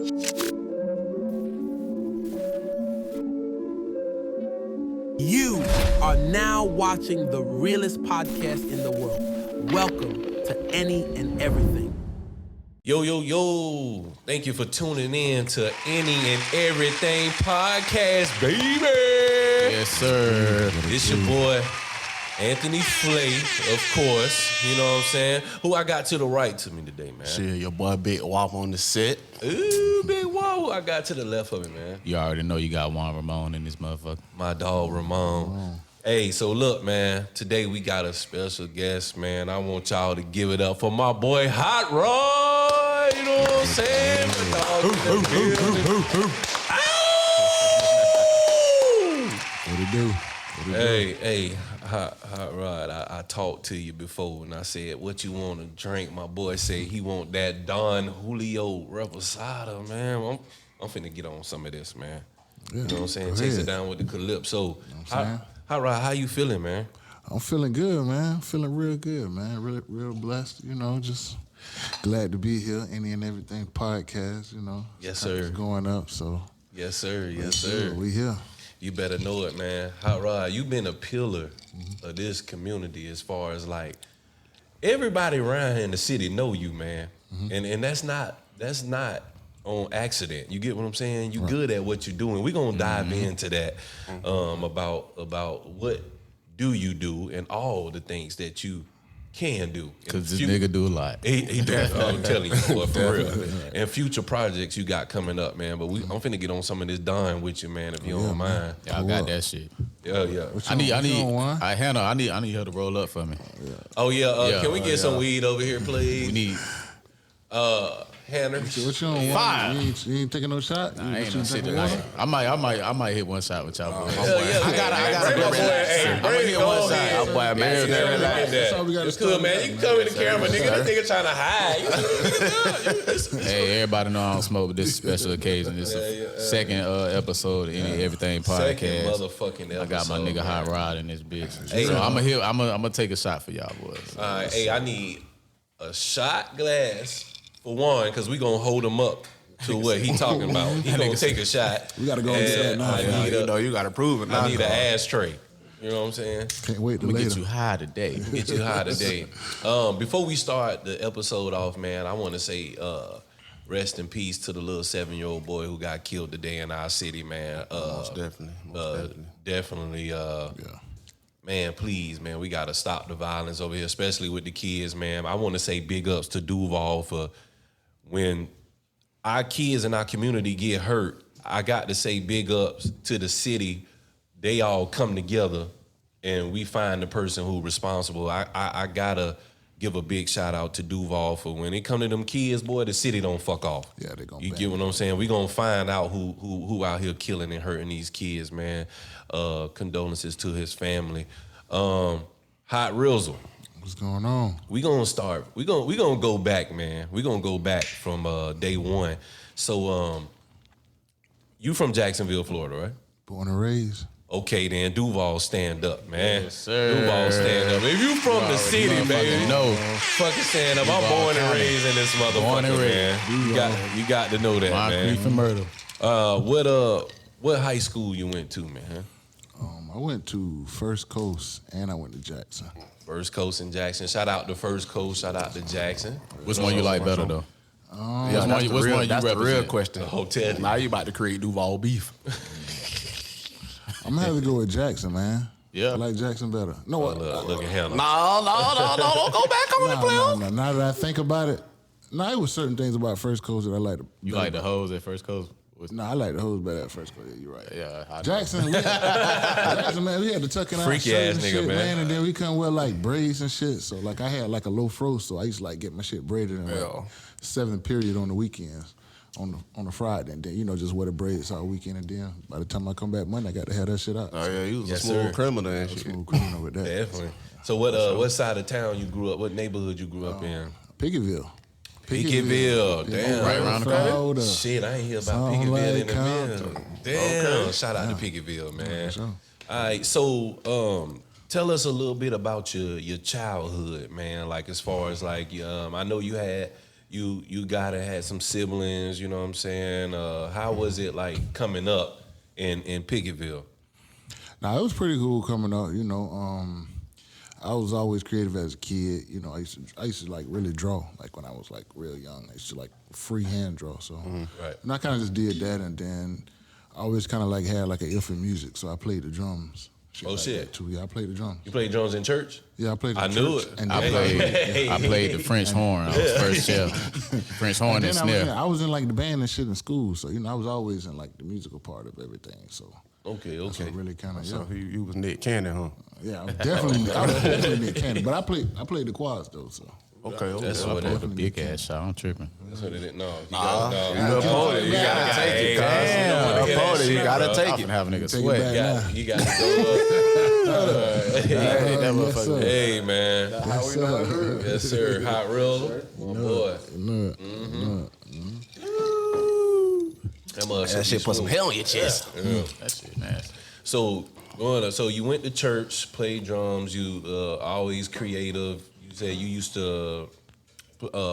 You are now watching the realest podcast in the world. Welcome to Any and Everything. Yo, yo, yo. Thank you for tuning in to Any and Everything podcast, baby. Yes, sir. It's your boy, AMPFLAY, of course. You know what I'm saying? Who I got to the right to me today, man? Shit, your boy Big Wop on the set. Ooh, Big Wop. Who I got to the left of me, man? You already know you got Juan Ramon in this motherfucker. My dog, Ramon. Hey, so look, man. Today we got a special guest, man. I want y'all to give it up for my boy, HotRod. You know what I'm saying? The dog in the building. What it do? Hey, HotRod, I talked to you before and I said, what you want to drink? My boy said he want that Don Julio Reposado, man. I'm finna get on some of this, man. Yeah, you know what I'm saying? Chase it down with the Calypso. You know what I'm saying? HotRod, how you feeling, man? I'm feeling good, man. I'm feeling real good, man. Real blessed, you know, just glad to be here. Any and Everything podcast, you know. Yes, sir. It's going up, so. Yes, sir. Yes, sir. We here. You better know it, man. HotRod, you've been a pillar of this community as far as like everybody around here in the city know you, man. And that's not on accident. You get what I'm saying? You good at what you're doing. We're gonna dive into that about what do you do and all the things that you can do. Because this nigga do a lot. He does. I'm telling you, boy, for real. And future projects you got coming up, man. But I'm finna get on some of this done with you, man, if you don't mind. Y'all got that shit. Yeah. I need her to roll up for me. Oh yeah. Can we get some weed over here, please? We need. Hannah. What you on? Five. You ain't taking no shot? I ain't no shit tonight. I might hit one shot with y'all boys. I got a I'm gonna hit one shot. Oh, boy, man. That's all we got to It's cool, man. You can come in the camera, nigga. That nigga trying to hide. Hey, everybody know I don't smoke, but this is a special occasion. This is the second episode of Any Everything podcast. Second motherfucking episode. I got my nigga HotRod in this bitch. Hey, so I'm gonna take a shot for y'all boys. All right, hey, I need a shot glass for one, because we gonna hold him up to what he talking about. He gonna take a shot. We gotta go into that now. You gotta prove it. I need an ashtray. You know what I'm saying? Can't wait to We later. get you high today. Get you high today. Before we start the episode off, man, I want to say rest in peace to the little 7-year-old boy who got killed today in our city, man. Most definitely. Definitely. Man, please, man, we got to stop the violence over here, especially with the kids, man. I want to say big ups to Duval for when our kids in our community get hurt. I got to say big ups to the city. They all come together and we find the person who's responsible. I gotta give a big shout out to Duval for when it come to them kids, boy, the city don't fuck off. Yeah, they gonna You bang. get what I'm saying? We gonna find out who out here killing and hurting these kids, man. Condolences to his family. Hot Rizzle. What's going on? We gonna start. We gonna go back, man. We gonna go back from day one. So you from Jacksonville, Florida, right? Born and raised. Okay, then Duval stand up, man. Yes, sir. Duval stand up. If you from the city, man, know. fucking stand up. I'm born and raised in this motherfucker, man. You got to know that, man. Grief and murder. What high school you went to, man? I went to First Coast and I went to Jackson. First Coast and Jackson. Shout out to First Coast. Shout out to Jackson. Which one you like better though? That's the real question. Hotel. Now you about to create Duval beef. I'm gonna have to go with Jackson, man. Yeah. I like Jackson better. No, Look at Hannah. No, don't go back on the playoff. no. Now that I think about it, it was certain things about First Coast that I liked. You like the hoes at First Coast? No, I like the hoes better at First Coast. Yeah, you're right. Yeah, Jackson, man, we had to tuck in our Freaky shirts ass and nigga, shit, man. And then we couldn't wear like braids and shit. So like I had like a low fro, so I used to like get my shit braided in like 7th period on the weekends, on the Friday, and then just wear the braids all weekend. And then by the time I come back Monday, I got to have that shit out. Oh yeah, you was Yes, a smooth sir. criminal and shit. Smooth criminal with that. Definitely. So what side of town you grew up? What neighborhood you grew up in? Picketville. Picketville. Damn. Right around the corner. Shit, I ain't hear about Sound Picketville in like the Compton. mill. Damn. Shout out to Picketville, man. Sure. All right, so tell us a little bit about your childhood, man. Like as far as like I know you had you gotta have some siblings. You know what I'm saying? How was it like coming up in Pickettville? Now it was pretty cool coming up. You know, I was always creative as a kid. You know, I used to like really draw. Like when I was like real young, I used to like freehand draw. So, Right. And I kind of just did that, and then I always kind of like had like an ear for music. So I played the drums. Oh, like shit. that too. Yeah, I played the drums. You played drums in church? Yeah, I played. I the knew church, it. And I then, played the French horn. I was first chef. French horn and snare. I was in like the band and shit in school. So you know, I was always in like the musical part of everything. So. Okay. That's what really kind of So you was Nick Cannon, huh? Yeah, I was definitely Nick Cannon. But I played the quads though, so. Okay. That's I what played it a big ass shot. I'm tripping. That's what it is. No, you You gotta take it, cuz. You gotta take I it. have a nigga Take it sweat. back. You got to go up. Yes, sir. Hey, man. Yes, sir. Yes, sir. Hot roller. My boy. That shit put some hell on your chest. That shit nasty. So you went to church, played drums. You always creative. You said you used to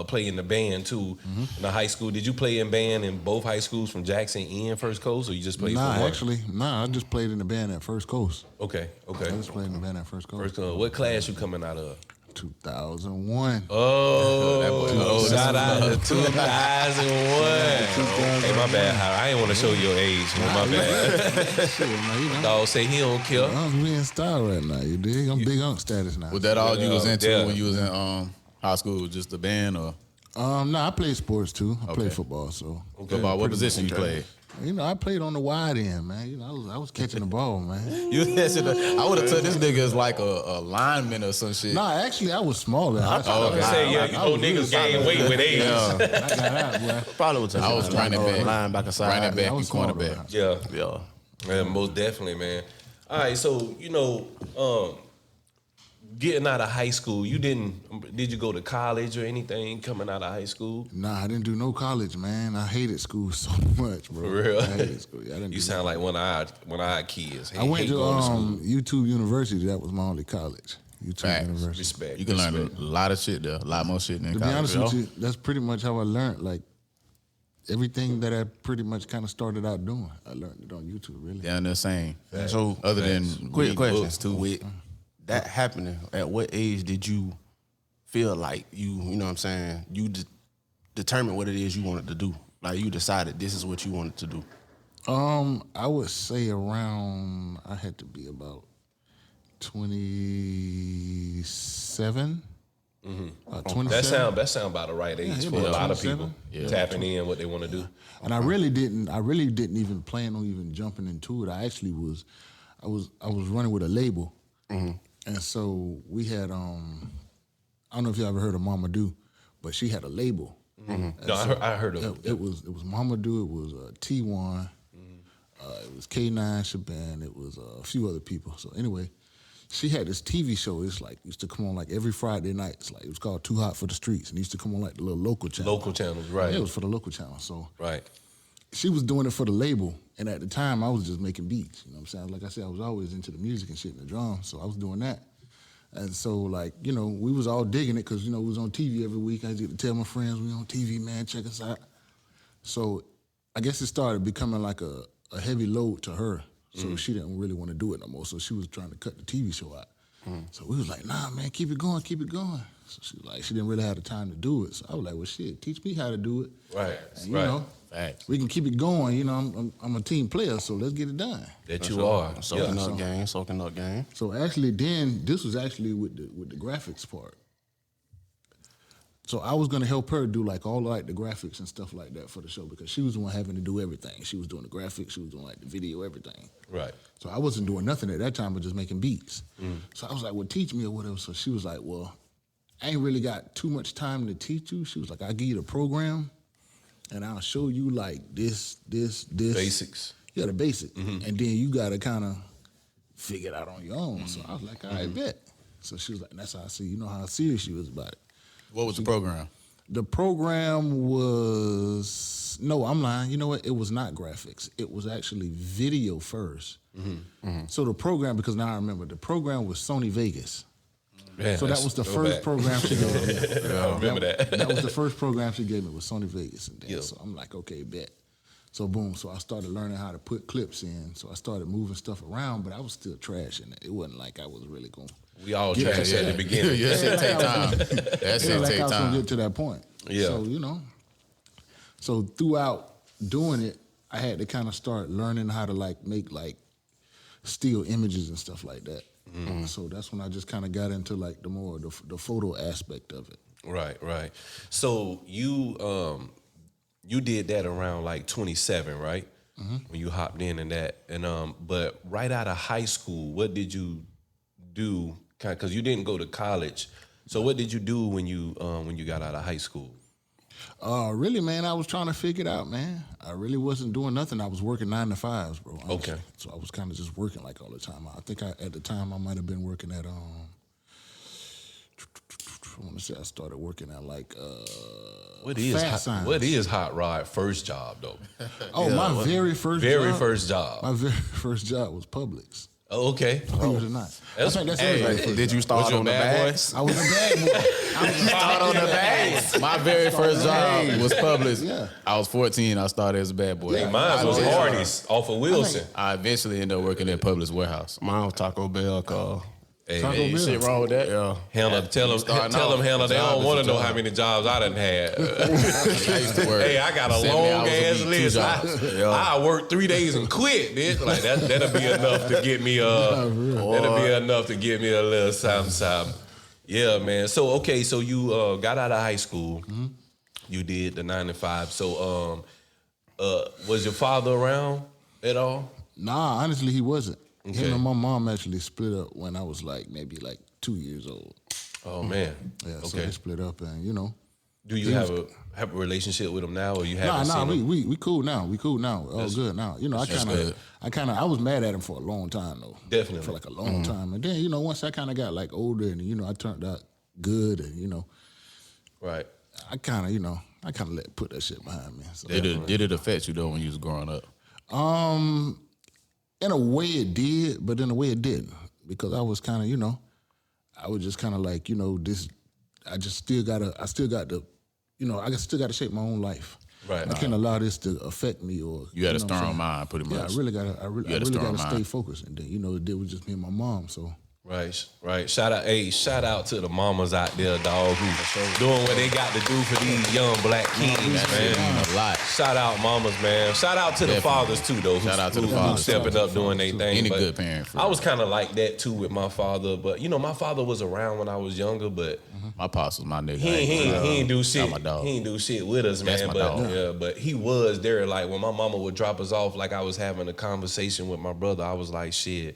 play in the band too in the high school. Did you play in band in both high schools from Jackson and First Coast, or you just played for one? I just played in the band at First Coast. Okay. I just played in the band at First Coast. What class you coming out of? 2001. Oh, shout out to 2001. Hey, my bad. I ain't want to show your age. My bad. Shit, man, you know. Dog say he don't care. I'm being star right now, you dig? I'm big unk status now. Was that all you was into Yeah. when you was in high school? Just the band or No, I played sports too. I played Okay. football, so. football? What position you played? You know, I played on the wide end, man. You know, I was catching the ball, man. You I would have took this nigga as like a lineman or some shit. No, actually, I was smaller. I I say, yeah, you know niggas gain weight with age. I got out, boy. Probably was I was running back, linebacker side. running back, I and was small, cornerback. Yeah. Yeah. Yeah, most definitely, man. All right, so getting out of high school, did you go to college or anything coming out of high school? Nah, I didn't do no college, man. I hated school so much, bro. For real? I hated school. Yeah, I didn't You do sound like one of our kids. I went hate to going school. YouTube University. That was my only college. YouTube Facts. University. Respect. You can learn a lot of shit there, a lot more shit than To be college. honest with you, that's pretty much how I learned. Like everything that I pretty much kind of started out doing, I learned it on YouTube. Really. Down there same. So Other than quick reading question books, too. with that happening, at what age did you feel like you know what I'm saying, you determined what it is you wanted to do? Like you decided this is what you wanted to do. I would say around I had to be about 27. 27. That sound about the right age Yeah, for a about lot of 27. people tapping in what they want to do. And I really didn't even plan on even jumping into it. I actually was running with a label. And so we had I don't know if you ever heard of Mama Do, but she had a label. No, I heard of it. It was Mama Do, it was T1, it was K9 Shaban, it was a few other people. So anyway, she had this TV show. It's like used to come on like every Friday night. It's like it was called Too Hot for the Streets, and it used to come on like the little local channel. Local channels, right. Yeah, it was for the local channel. So Right. she was doing it for the label, and at the time I was just making beats. You know what I'm saying? Like I said, I was always into the music and shit and the drums, so I was doing that. And so like, you know, we was all digging it because, you know, we was on TV every week. I used to get to tell my friends, we on TV, man, check us out. So I guess it started becoming like a heavy load to her. So she didn't really want to do it no more. So she was trying to cut the TV show out. So we was like, nah, man, keep it going, keep it going. So she was like, she didn't really have the time to do it. So I was like, well, shit, teach me how to do it. Right. And, you Right. know, Facts. we can keep it going. You know, I'm a team player, so let's get it done. That you are. Soaking Yeah. up game. So actually, then this was actually with the graphics part. So I was gonna help her do like all like the graphics and stuff like that for the show because she was the one having to do everything. She was doing the graphics, she was doing like the video, everything. Right. So I wasn't doing nothing at that time but just making beats. So I was like, well, teach me or whatever. So she was like, well, I ain't really got too much time to teach you. She was like, I'll give you the program and I'll show you like this. Basics. Yeah, the basic. And then you gotta kind of figure it out on your own. So I was like, all right, bet. So she was like, and that's how I see, you know how serious she was about it. What was the program? The program was, no, I'm lying. You know what? It was not graphics. It was actually video first. So the program, because now I remember, the program was Sony Vegas. Man, so that was the first program she gave me. I remember that. That was the first program she gave me was Sony Vegas. And then, so I'm like, okay, bet. So boom, so I started learning how to put clips in. So I started moving stuff around, but I was still trashing it. It wasn't like I was really going. We all trash at the beginning. That shit take time. That shit Like take I was gonna time. get to that point. Yeah. So so throughout doing it, I had to kind of start learning how to make still images and stuff like that. So that's when I just kind of got into like the photo aspect of it. Right. So you did that around like 27, right? When you hopped in and that, and but right out of high school, what did you do? Because you didn't go to college, so what did you do when you got out of high school? Really, man, I was trying to figure it out, man. I really wasn't doing nothing. I was working 9 to 5s, bro. Honestly. Okay. So I was kind of just working like all the time. I think at the time I might have been working at I want to say I started working at like What is HotRod first job though? My very first job. My very first job was Publix. Oh, okay. Believe it or not. I think that's everybody's first Did you job. start on the bags? I was a bad boy. Start on the bags. My very first job was Publix. Yeah. I was 14. I started as a bad boy. Hey, mine was Hardee's off of Wilson. I eventually ended up working at Publix warehouse. Mine was Taco Bell, cause Hey, Taco Ain't Bell. shit wrong with that. yeah. Hannah, tell them, Hannah, they don't want to know how many jobs I done had. I used to work. Hey, I got a 70 long hours a ass week, 2 list. jobs. I worked 3 days and quit, bitch. Like that'll be enough to get me that'll be enough to get me a little something. Yeah, man. So okay, so you got out of high school. You did the 9 to 5. So was your father around at all? Nah, honestly, he wasn't. Okay. Him and my mom actually split up when I was maybe 2 years old. Oh man. Yeah, so Okay. they split up, and Do you have a relationship with him now, or you haven't Nah, seen him? we cool now. We cool now. All good now. I was mad at him for a long time though. Definitely. For like a long time, and then once I kind of got older, and I turned out good, and Right. I kind of put that shit behind me. So Did it affect you though when you was growing up? in a way it did, but in a way it didn't, because I was kind of I was just kind of this. I still got to shape my own life. Right. I can't allow this to affect me or. You had a know what I'm strong saying? mind, pretty much. Yeah, I really got to stay mind. focused, and then it was just me and my mom. So Right. Shout out to the mamas out there, dog, who doing what they got to do for these young black kids, man. A lot. Shout out mamas, man. Shout out to the fathers too, though. Shout out to the who fathers. stepping up doing their thing. Any But good parent. I was kind of like that too with my father, but my father was around when I was younger, but My pops was my nigga. he ain't do shit. my dog. He ain't do shit with us, That's man. my But dog. yeah, but he was there. Like when my mama would drop us off, like I was having a conversation with my brother. I was like, shit.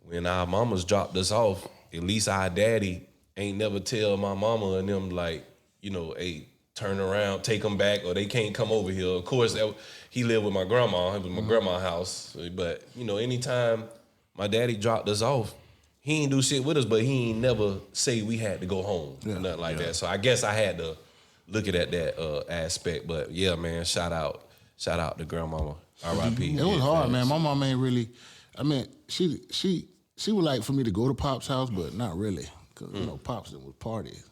When our mamas dropped us off, at least our daddy ain't never tell my mama and them hey, turn around, take them back, or they can't come over here. Of course, he lived with my grandma. It was my grandma's house. But anytime my daddy dropped us off, he ain't do shit with us, but he ain't never say we had to go home, nothing like that. So I guess I had to look at that aspect. But yeah, man, shout out to grandmama. R.I.P. it was hard, man. My mom ain't really. I mean, she would like for me to go to Pop's house, but not really, because Pop's was partying.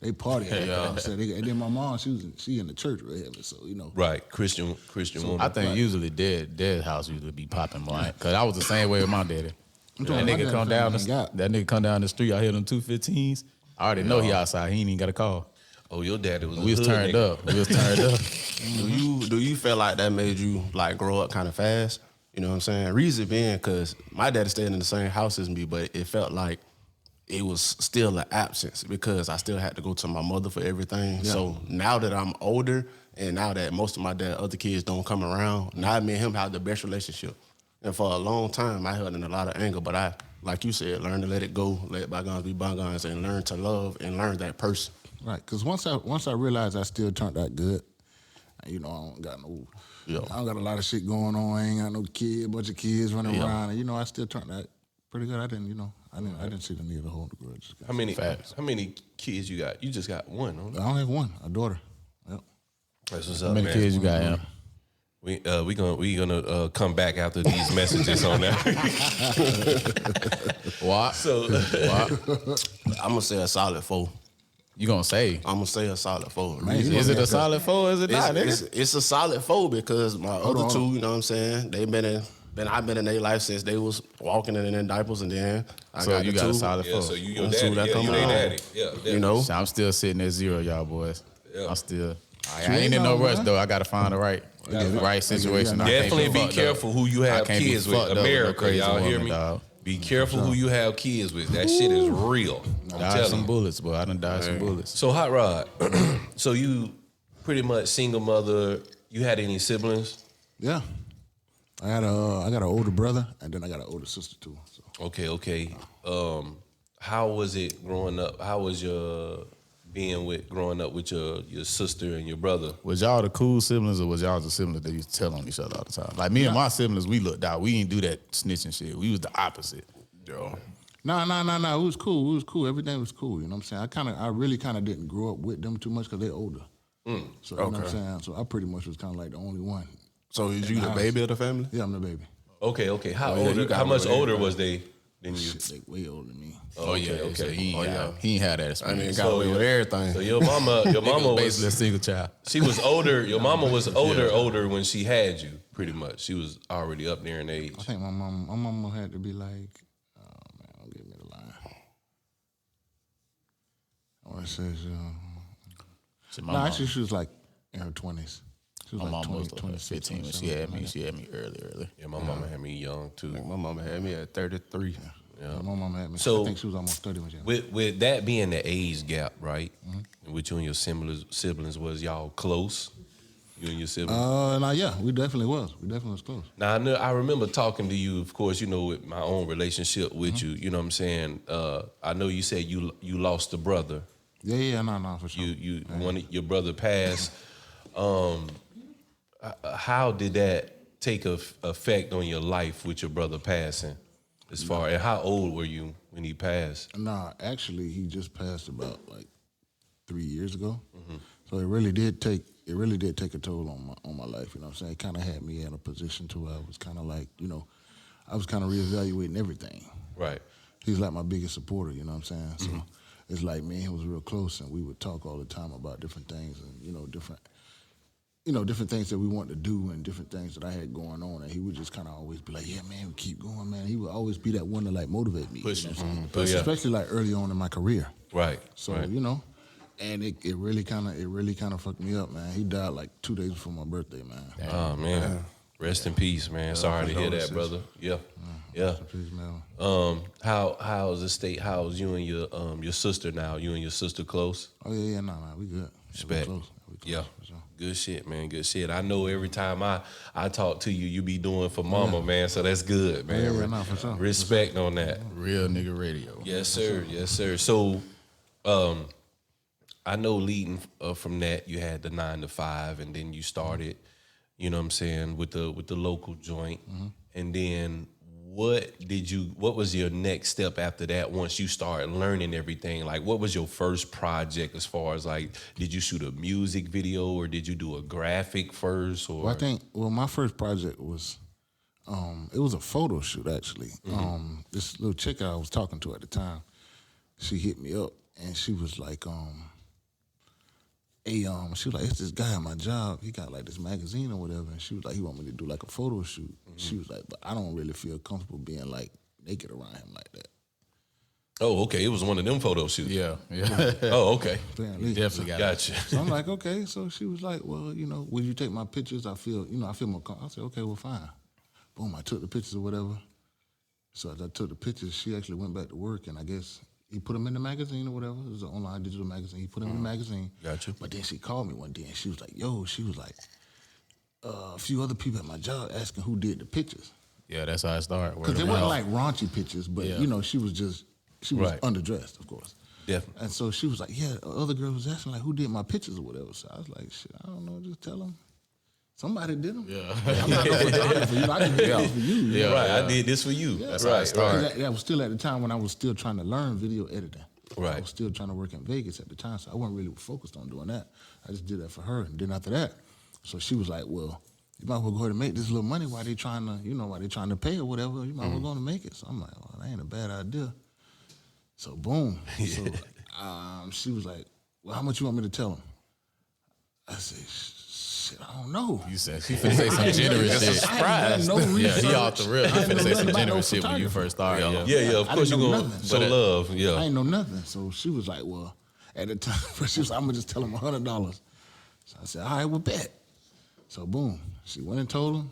They party. And then my mom, she in the church real heavy, so Right, Christian woman. I think usually Dad's house usually be popping blank. Cause I was the same way with my daddy. That nigga come down the street. I hear them 215s. I already know he outside. He ain't even got a call. Oh, your daddy was. We was turned up. Do you feel like that made you grow up kind of fast? You know what I'm saying? Reason being, because my daddy stayed in the same house as me, but it felt like it was still an absence because I still had to go to my mother for everything. Yeah. So now that I'm older and now that most of my other kids don't come around, now me and him have the best relationship. And for a long time, I held in a lot of anger, but I, like you said, learned to let it go, let bygones be bygones, and learn to love and learn that person. Right, because once I realized I still turned out good, I don't got I don't got a lot of shit going on. I ain't got no bunch of kids running around, and I still turned out pretty good. I didn't see the need to hold the grudge. How many kids you got? You just got one, huh? I only have one, a daughter. Yep. That's what's up, How many man. kids you got, Am? We gonna come back after these messages on that. What? So I'm gonna say a solid 4. You gonna say? I'm gonna say a solid 4. Is it a solid 4? Is it not, nigga? It's a solid 4 because my other two, you know what I'm saying? I've been in their life since they was walking in their diapers, and then I got you the got two. a solid 4. so you your Two daddy. that Yeah, come you ain't along. daddy. Yeah, definitely. You know, So I'm still sitting at 0, y'all boys. Yeah. I'm still. I ain't in no rush though. I gotta find the right situation. I can't Definitely be fucked careful up. who you I have can't be kids with. fucked up with no America, crazy y'all hear woman, me? dog. Be careful who you have kids with. That shit is real. I'm Dodge telling some you. bullets, boy. I done dodged some bullets. So Hot Rod, so you pretty much single mother. You had any siblings? Yeah. I got an older brother, and then I got an older sister too. So. Okay. How was it growing up? How was your growing up with your sister and your brother? Was y'all the cool siblings, or was y'all the siblings that used to tell on each other all the time? Like me and my siblings, we looked out. We didn't do that snitching shit. We was the opposite. yo, No. It was cool. It was cool. Everything was cool. You know what I'm saying? I really kind of didn't grow up with them too much because they're older. So you know what I'm saying? So I pretty much was kind of like the only one. so is you the baby of the family? Yeah, I'm the baby. Okay. How yeah, you older? got How much it with older was they than you? Shit, they way older than me. Okay. So he ain't had that I mean, experience. got away with everything. So your mama Basically a was single child. she was older. Your mama was older when she had you. Pretty much, she was already up there in age. I think my mama had to be like, oh man, don't give me the line. I want to say, actually she was like in her 20s. She was My like mom was 26, 15 when she had me. She had me early. Yeah, my mama had me young too. My mama had me at 33. Yeah. My mama had me. So- I think she was almost 30 when she had me. With that being the age gap, right? With you and your siblings, was y'all close? You and your siblings? Yeah, we definitely was. We definitely was close. Now I remember talking to you, of course, you know, with my own relationship with you. You know what I'm saying? I know you said you lost a brother. Yeah, no, for sure. Your brother passed. How did that take effect on your life with your brother passing? And how old were you when he passed? Nah, actually, he just passed about like 3 years ago. So it really did take a toll on my life. You know what I'm saying? It kind of had me in a position to where I was kind of like, you know, I was kind of reevaluating everything. Right. He's like my biggest supporter. You know what I'm saying? So it's like me and him was real close, and we would talk all the time about different things, and different things that we wanted to do, and different things that I had going on. And he would just kind of always be like, "Yeah, man, we keep going, man." He would always be that one to like motivate me, Push you know you. what I'm saying? Especially like early on in my career. Right. So right. you know, and it really kind of fucked me up, man. He died like 2 days before my birthday, man. Oh man. Rest in peace, man. Sorry to hear that, brother. Yeah. Yeah. Please, man. How's the state? How's you and your sister now? You and your sister close? Oh yeah, no, we good. Respect. We close. Yeah. For sure. Good shit, man. Good shit. I know every time I talk to you, you be doing for mama, man. So that's good, man. Yeah, no, for sure. Respect on that. Real nigga radio. Yes, sir. Yes, sir. So, I know leading from that, you had the 9 to 5, and then you started, you know what I'm saying, with the local joint. And then what was your next step after that once you started learning everything? Like, what was your first project as far as like, did you shoot a music video or did you do a graphic first? Or Well, my first project was, it was a photo shoot actually. This little chick I was talking to at the time, she hit me up and she was like, she was like, it's this guy at my job. He got like this magazine or whatever. And she was like, he want me to do like a photo shoot. She was like, but I don't really feel comfortable being like naked around him like that. Oh, okay. It was one of them photo shoots. Yeah. Oh, okay. Apparently. Definitely got it. Gotcha. So I'm like, okay. So she was like, well, you know, will you take my pictures? I feel more comfortable. I said, okay, well, fine. Boom, I took the pictures or whatever. So as I took the pictures, she actually went back to work, and I guess he put them in the magazine or whatever. It was an online digital magazine. He put them in the magazine. Gotcha. But then she called me one day, and she was like, a few other people at my job asking who did the pictures. Yeah, that's how it started. Because they weren't like raunchy pictures, but, you know, she was Right. underdressed, of course. Definitely. And so she was like, yeah, other girl was asking, like, who did my pictures or whatever. So I was like, shit, I don't know, just tell them. Somebody did them. Yeah. I'm not no photographer, you know, I just did this for you. Yeah, right. I did this for you. Yeah. That's how it right. started. Right. That was still at the time when I was still trying to learn video editing. Right. I was still trying to work in Vegas at the time, so I wasn't really focused on doing that. I just did that for her. And then after that, so she was like, well, you might as well go ahead and make this little money while they trying to pay or whatever. You might as well go and make it. So I'm like, well, that ain't a bad idea. So boom. So she was like, well, how much you want me to tell him? I said, shit, I don't know. You said she finna say some generous shit. Surprise. Yeah, he off the real. He finna say some generous shit when you first started. Yeah, of course you're going to show love. Yeah. I ain't know nothing. So she was like, well, at the time, she was like, I'm going to just tell him $100. So I said, all right, well, bet. So boom, she went and told him.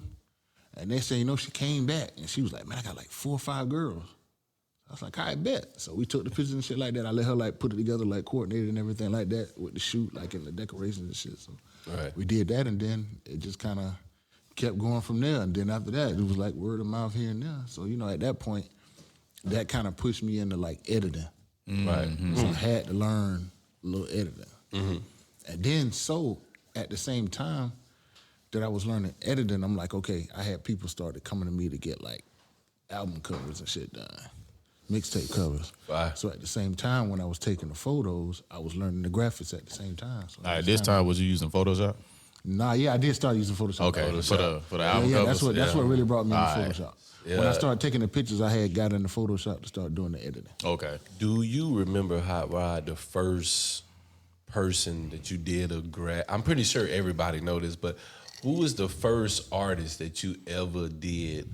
And they said, she came back. And she was like, man, I got like 4 or 5 girls. I was like, all right, bet. So we took the pictures and shit like that. I let her like put it together, like coordinated and everything like that with the shoot, like in the decorations and shit. So we did that, and then it just kind of kept going from there. And then after that, it was like word of mouth here and there. So, at that point, that kind of pushed me into like editing. Right. Mm-hmm. So I had to learn a little editing. Mm-hmm. And then at the same time that I was learning editing, I'm like, okay, I had people started coming to me to get like album covers and shit done. Mixtape covers. Right. So at the same time, when I was taking the photos, I was learning the graphics at the same time. So all right, this time was you using Photoshop? Nah, yeah, I did start using Photoshop. Okay, Photoshop. for the album covers. That's what really brought me into Photoshop. Yeah. When I started taking the pictures, I had got into Photoshop to start doing the editing. Okay. Do you remember, Hot Rod, the first person that you did I'm pretty sure everybody know this, but who was the first artist that you ever did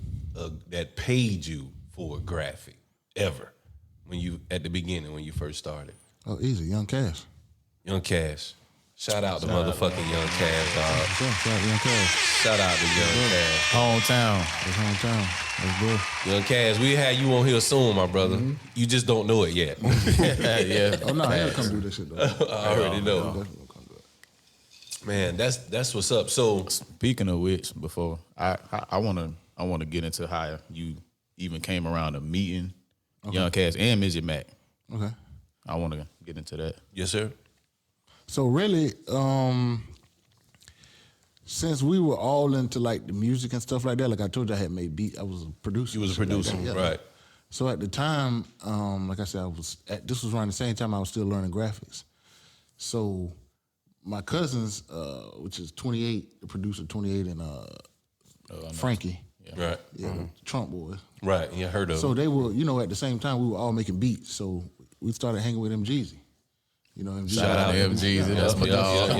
that paid you for a graphic ever? At the beginning when you first started? Oh, easy, Young Cash. Young Cash. Shout out to motherfucking Young Cash, dog. Shout out Young Cash. Shout out to Young Cash. Hometown. That's hometown. That's good. Young Cash, we had you on here soon, my brother. Mm-hmm. You just don't know it yet. Yeah. Oh no, he'll come do this shit though. I already know. Definitely come do it. Man, that's what's up. So Speaking of which, before I wanna get into how you even came around to meeting Young Cash and Midget Mac. Okay. I wanna get into that. yes, sir. So really, since we were all into like the music and stuff like that, like I told you, I had made beat. I was a producer. You was a producer, like that, yeah. right? So at the time, like I said, this was around the same time I was still learning graphics. So my cousins, which is 28, the producer 28, and Frankie, Right. yeah, Trump boys. Right. Yeah, heard of. So they were, at the same time we were all making beats. So we started hanging with MGZ. MGZ. Shout out to MGZ, that's my dog.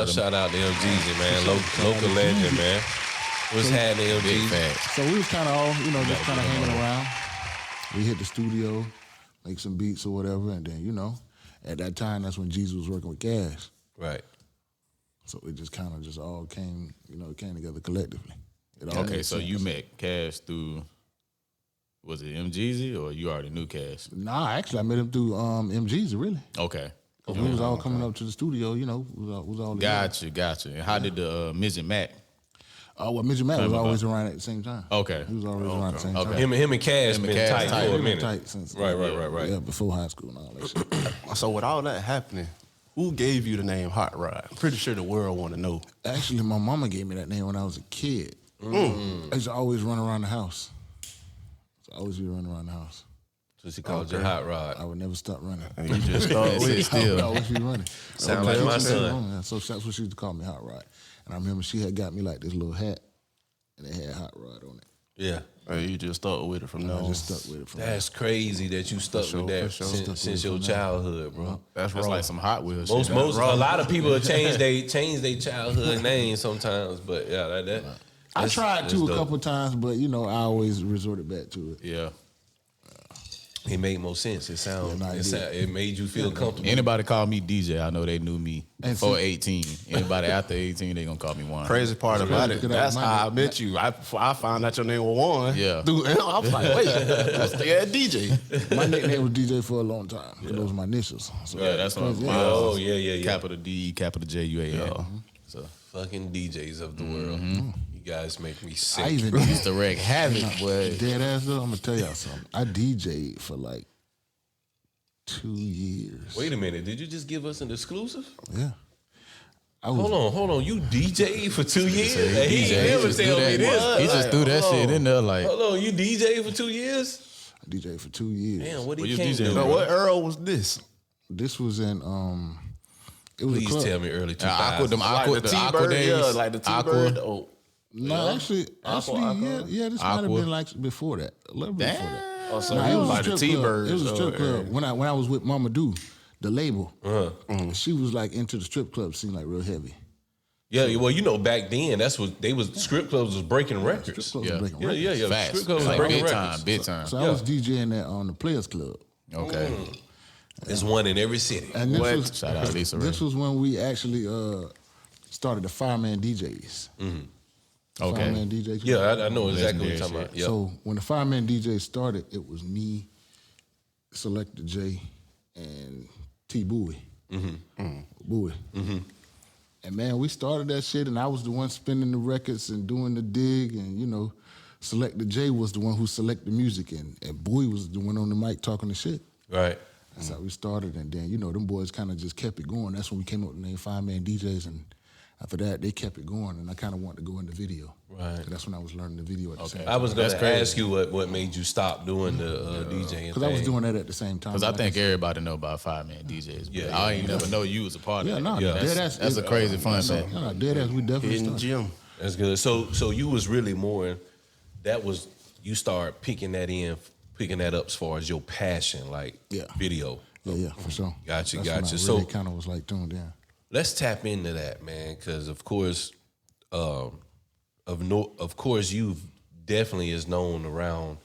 Shout out to MGZ, man. Local legend, man. What's happening, MGZ? So we was kind of all, just kind of hanging around. We hit the studio, make some beats or whatever, and then, at that time, that's when Jesus was working with Cash. Right. So it just kind of just all came, it came together collectively. It all Okay, made so sense. you met Cash through, was it MGZ or you already knew Cash? Nah, actually, I met him through MGZ, really. Okay. We was all coming up to the studio, we was all together. Gotcha. And how did the Midget Mac? Well, Midget Mac was always around at the same time. Okay. He was always around at the same time. Him and Cash been Cash tight for a We've been minute. tight since Right. Yeah, before high school and all that shit. So with all that happening, who gave you the name Hot Rod? I'm pretty sure the world want to know. Actually, my mama gave me that name when I was a kid. I used to always run around the house. So I always be running around the house. So she called you Hot I Rod. would never stop running. And you just start with it. I would still. always be running. Sound like my son. Yeah, so that's what she used to call me, Hot Rod. And I remember she had got me like this little hat, and it had Hot Rod on it. Yeah. And you just stuck with it from now I on. just stuck with it from That's crazy that you stuck with that since your childhood, bro. That's That's wrong. like some Hot Wheels Most shit. a lot of people change their childhood name sometimes, but yeah, I tried to a couple times, but I always resorted back to it. Yeah. It made more sense. It made you feel comfortable. Anybody call me DJ, I know they knew me And before see- 18. Anybody after 18, they gonna call me Juan. Crazy part about it, Good that's idea. how I met you. I found out your name was Juan. Yeah. Dude, I was like, wait, let's stay at DJ. My nickname was DJ for a long time. Those were my initials. So Yeah, that's what yeah. Oh, yeah. Capital D, capital J, UAN. So Fucking DJs of the world. You guys make me sick. I even used to wreak havoc, boy. dead ass though. I'm gonna tell y'all something. I DJ'd for like 2 years. Wait a minute. Did you just give us an exclusive? Yeah. I was, Hold on. You DJ for 2 years? He He DJ, ain't never just tell threw me that- this. He just threw that shit in there like, Hold on, you DJ for 2 years? I DJ'd for 2 years. Damn, what Well, he you can't DJ do? Now, what era was this? This was in It was Please a club. tell me early 2000s. Aqua, them Like Aqua, the the Aqua T-Bird, days. yeah, like the T-Bird. Oh, No, actually, Aqua. yeah, this might have been like before that, a little bit before that. oh, so Nah, it it was was a like the strip club. T-Birds. It was a strip club. When I was with Mama Do, the label, she was like into the strip club scene, like real heavy. Yeah, well, you know, back then that's what they was. Strip clubs was breaking records. Strip clubs Yeah. was breaking Yeah, records. yeah. Facts. Strip clubs was Like breaking big records. time, big time. So I was DJing that on the Players Club, Okay. There's one in every city. and Shout out Lisa Ray. this was when we actually started the Fireman DJs. Okay. Fireman DJs. Yeah, I know exactly what you're Legendary talking about. shit. Yeah. So when the Fireman DJ started, it was me, Selector J, and T Bowie. Bowie. And man, we started that shit, and I was the one spinning the records and doing the dig, and you know, Selector J was the one who selected the music, and Bowie was the one on the mic talking the shit. Right. That's how we started, and then you know, them boys kind of just kept it going. That's when we came up with the name Fireman DJs, and after that, they kept it going, and I kind of wanted to go in the video. Right. So that's when I was learning the video at the same time. I was going That's to crazy. ask you what made you stop doing the DJing. Because I was doing that at the same time. Because I Like think said. everybody know about Fireman DJs. But Yeah, I ain't never know you was a part Yeah, of no, it. Yeah. That's a crazy fun fact. No, dead ass, we definitely in the started. gym. That's good. So you was really more. That was you start picking that up as far as your passion, like video. Yeah, for sure. Gotcha, That's gotcha. When I So- really kind of was like tuned in. Let's tap into that, man, because of course, of course, you definitely is known around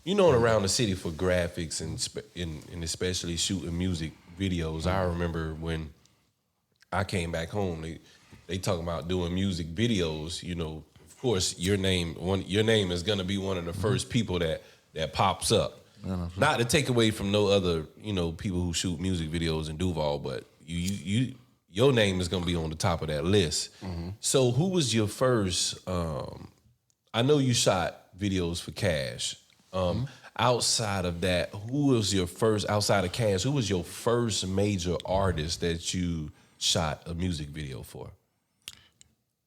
the city for graphics and especially shooting music videos. I remember when I came back home, they talking about doing music videos. You know, of course, your name is gonna be one of the first people that pops up. Not to take away from no other, people who shoot music videos in Duval, but your name is gonna be on the top of that list. So who was your first? I know you shot videos for Cash. Outside of that, who was your first? Outside of Cash, who was your first major artist that you shot a music video for?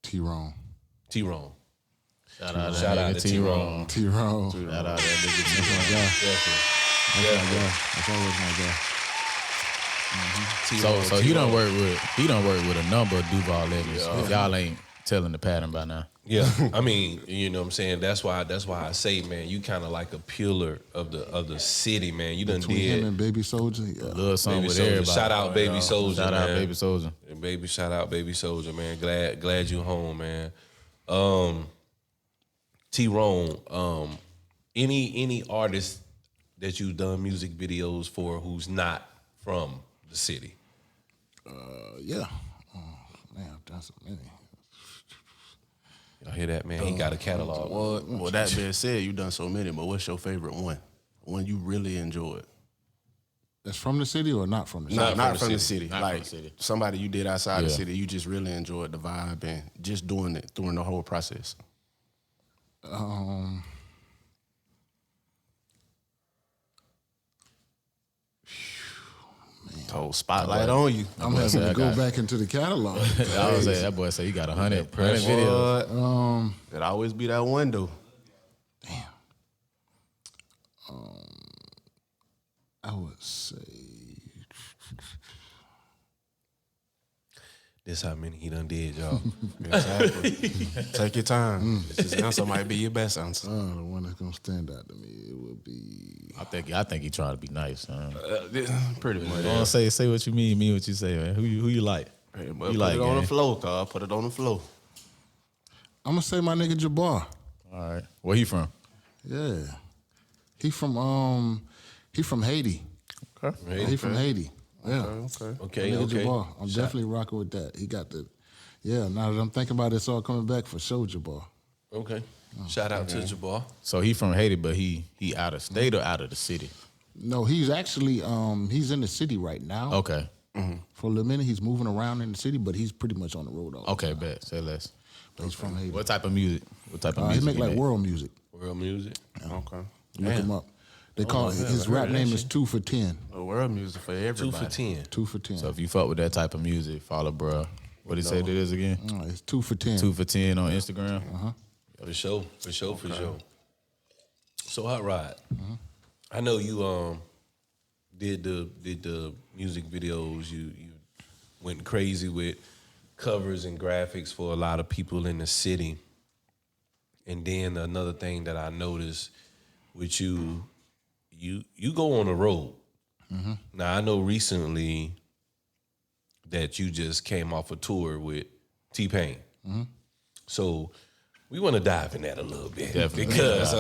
T-Ron. T-Ron. Shout out to T-Ron. T-Ron. Shout out that nigga That's my T-Ron. guy. That's my guy. That's always my guy. So he done work with a number of Duval legends. If y'all ain't telling the pattern by now. Yeah, I mean, you know what I'm saying. That's why I say, man, you kind of like a pillar of the city, man. You done Between him did and Baby Soldier, yeah. Little something Baby with Soldier. everybody. Shout out Baby Soldier, Shout out man. Baby Soldier. And baby, shout out Baby Soldier, man. Glad you home, man. T-Ron, any artist that you've done music videos for who's not from the city? Yeah. Oh, man, I've done so many. Y'all hear that, man? He got a catalog. Well, that being said, you done so many, but what's your favorite one? One you really enjoyed? That's from the city or not from the city? Not from the city. Not Like from the city. somebody you did outside the Yeah. city, you just really enjoyed the vibe and just doing it during the whole process. Whole spotlight on you. I'm having to go back into the catalog. I was saying that boy said he got 100 videos. What? It always be that window. I would say This how many he done did, y'all. Exactly. Take your time. This answer might be your best answer. the one that's gonna stand out to me. It would be I think he trying to be nice. Pretty much. Don't say what you mean what you say, man. Who you like? Hey, Who but you put like, it on gang? the floor, Carl. Put it on the floor. I'm gonna say my nigga Jabbar. All right. Where he from? Yeah, he from Haiti. Okay. He from Haiti. Yeah. Okay. Okay, Nigga okay. Jabbar. I'm definitely rocking with that. He got the, now that I'm thinking about it, it's all coming back for sure, Jabbar. Okay. Shout out to Jabbar. So he from Haiti, but he out of state or out of the city? No, he's actually, he's in the city right now. Okay. For a little minute, he's moving around in the city, but he's pretty much on the road all the Okay, time. bet. Say less. But he's from Haiti. What type of music? What type of He music? make like world music. World music. Okay. Look him up. They call it, his rap name is 2 for 10. The world music for 2 everybody. for 10. 2 for 10. So if you fuck with that type of music, follow bruh. What he say that is again? It's 2 for 10. 2 for 10 on Instagram. For sure. So HotRod, I know you did the music videos. You went crazy with covers and graphics for a lot of people in the city. And then another thing that I noticed with you go on the road. Mm-hmm. Now I know recently that you just came off a tour with T-Pain. Mm-hmm. So we want to dive in that a little bit. Definitely. Because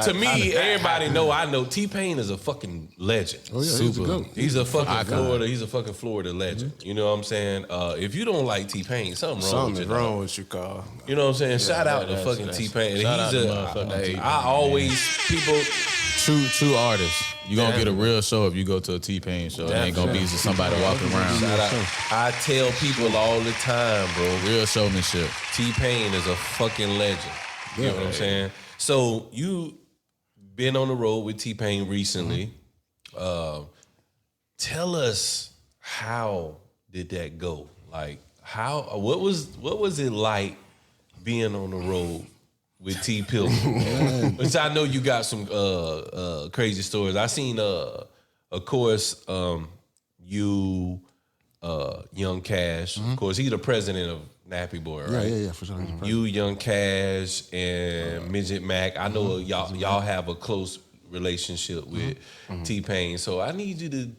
to me, everybody I know T-Pain is a fucking legend. Oh, yeah, he's a fucking Florida legend. Mm-hmm. You know what I'm saying? If you don't like T-Pain, something's wrong with you, Carl. You know what I'm saying? Shout out to fucking T-Pain. True artists. You're going to get a real show if you go to a T-Pain show. It ain't going to be just somebody walking around. Shout out. I tell people all the time, bro. Real showmanship. T-Pain is a fucking legend. You know what I'm saying? So you been on the road with T-Pain recently. Mm-hmm. Tell us, how did that go? Like, what was it like being on the road with T Pilgrim? Which I know you got some crazy stories. I seen of course, you, Young Cash. Mm-hmm. Of course, he's the president of Nappy Boy, right? Yeah, for sure. Mm-hmm. You, Young Cash, and Midget Mac. I know y'all have a close relationship with T-Pain. So I need you to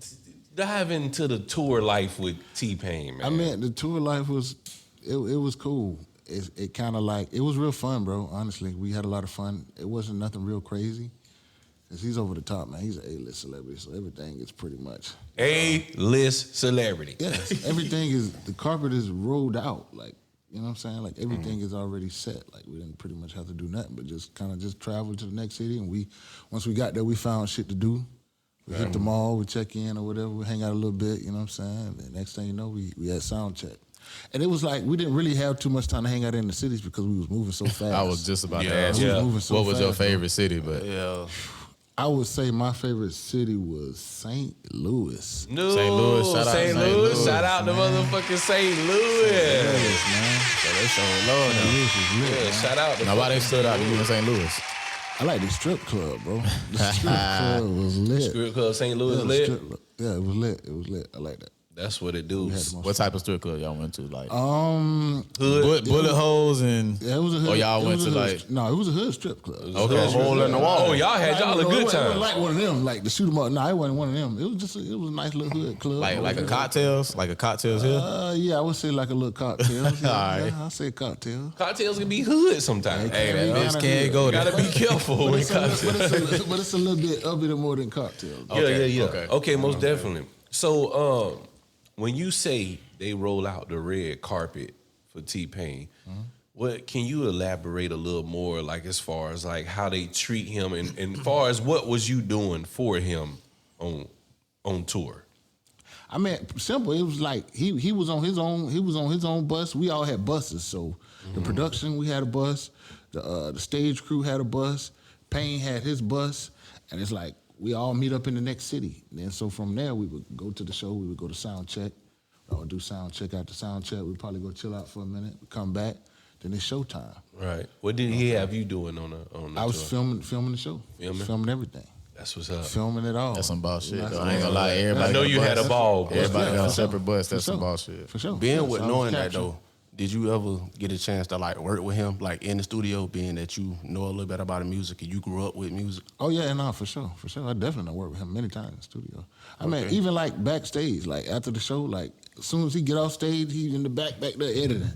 dive into the tour life with T-Pain, man. I mean, the tour life was cool. It kind of like, it was real fun, bro, honestly. We had a lot of fun. It wasn't nothing real crazy. Because he's over the top, man. He's an A-list celebrity, so everything is pretty much... A-list celebrity. Yes, everything is... The carpet is rolled out, like, you know what I'm saying? Like, everything is already set. Like, we didn't pretty much have to do nothing, but just kind of just travel to the next city, and once we got there, we found shit to do. We hit the mall, we check in or whatever, we hang out a little bit, you know what I'm saying? And next thing you know, we had sound check. And it was like, we didn't really have too much time to hang out in the cities because we was moving so fast. I was just about to ask you, what was your favorite city? But I would say my favorite city was St. Louis. No, St. Louis, St. Louis. Shout out to motherfucking St. Louis. Man. So they showing love now. Shout out to now, why they stood out to you in St. Louis? I like the strip club, bro. The strip club was lit. Strip club St. Louis lit? Yeah, it was lit. It was lit. I like that. That's what it do. What type of strip club y'all went to? Like hood, bullet holes and it was a hood. Or y'all went to like no, it was a hood strip club. Okay, hole in the wall. Oh, y'all had a good time. It wasn't like one of them, like the shoot 'em up. No, it wasn't one of them. It was a nice little hood club. Like a cocktails here. Yeah, I would say like a little cocktails. All right, I say cocktails. Cocktails can be hood sometimes. Hey, that bitch can't go there. Gotta be careful with cocktails. But it's a little bit of it more than cocktails. Yeah. Okay, most definitely. So, when you say they roll out the red carpet for T-Pain, what can you elaborate a little more, like as far as like how they treat him and as far as what was you doing for him on tour? I mean, simple. It was like he was on his own bus. We all had buses, so the production, we had a bus. The stage crew had a bus. Payne had his bus, and it's like, we all meet up in the next city. And then so from there, we would go to the show. We would go to sound check. I would do sound check. After sound check, we'd probably go chill out for a minute. We'd come back. Then it's showtime. Right. What did he have you doing on the I was filming the show. Filming everything. That's what's up. Filming it all. That's some bullshit. I ain't gonna lie. Everybody I know you had a ball. Everybody got a separate bus. That's some bullshit. For sure. Being with knowing that though, did you ever get a chance to like work with him, like in the studio, being that you know a little bit about the music and you grew up with music? Oh yeah, no, for sure. I definitely worked with him many times in the studio. I mean, even like backstage, like after the show, like as soon as he get off stage, he's in the back there editing.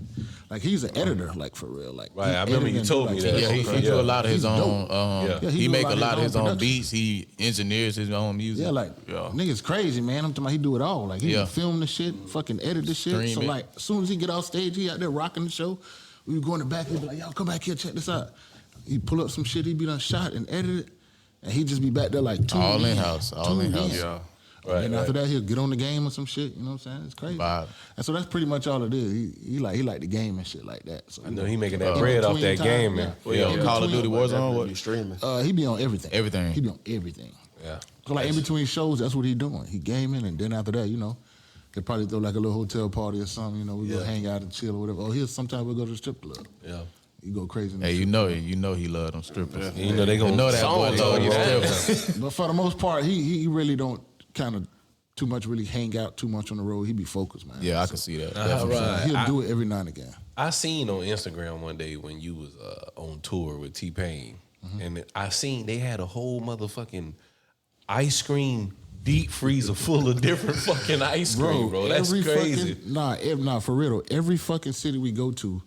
Like he's an editor, like for real. Like right, I remember you told me that. Yeah, he do a lot of his own. He make a lot of his own production. beats. He engineers his own music. Yeah, like nigga's crazy, man. I'm talking about he do it all. Like he film the shit, fucking edit the shit. Stream so it. like as soon as he get off stage, he out there rocking the show. We would go in the back, he'd be like, "Y'all come back here, check this out." He'd pull up some shit, he'd be done shot and edited, and he'd just be back there like all in house. Yeah. Right, and after that, he'll get on the game or some shit. You know what I'm saying? It's crazy. Vibe. And so that's pretty much all it is. He like the game and shit like that. So I know he making that bread off that game, man. Call of Duty Warzone. What? Streaming. He be on everything. Everything. He be on everything. Yeah. So like in between shows, that's what he doing. He gaming, and then after that, you know, they probably throw like a little hotel party or something. You know, we go hang out and chill or whatever. Or sometimes we'll go to the strip club. Yeah. You go crazy. Hey, you know he love them strippers. You know they gonna know that boy love your strippers. But for the most part, he really don't kind of too much really hang out too much on the road. He be focused, man. Yeah, I can see that. Right. He'll do it every now and again. I seen on Instagram one day when you was on tour with T-Pain, and I seen they had a whole motherfucking ice cream deep freezer full of different fucking ice cream, bro. That's crazy. Nah, for real though. Every fucking city we go to,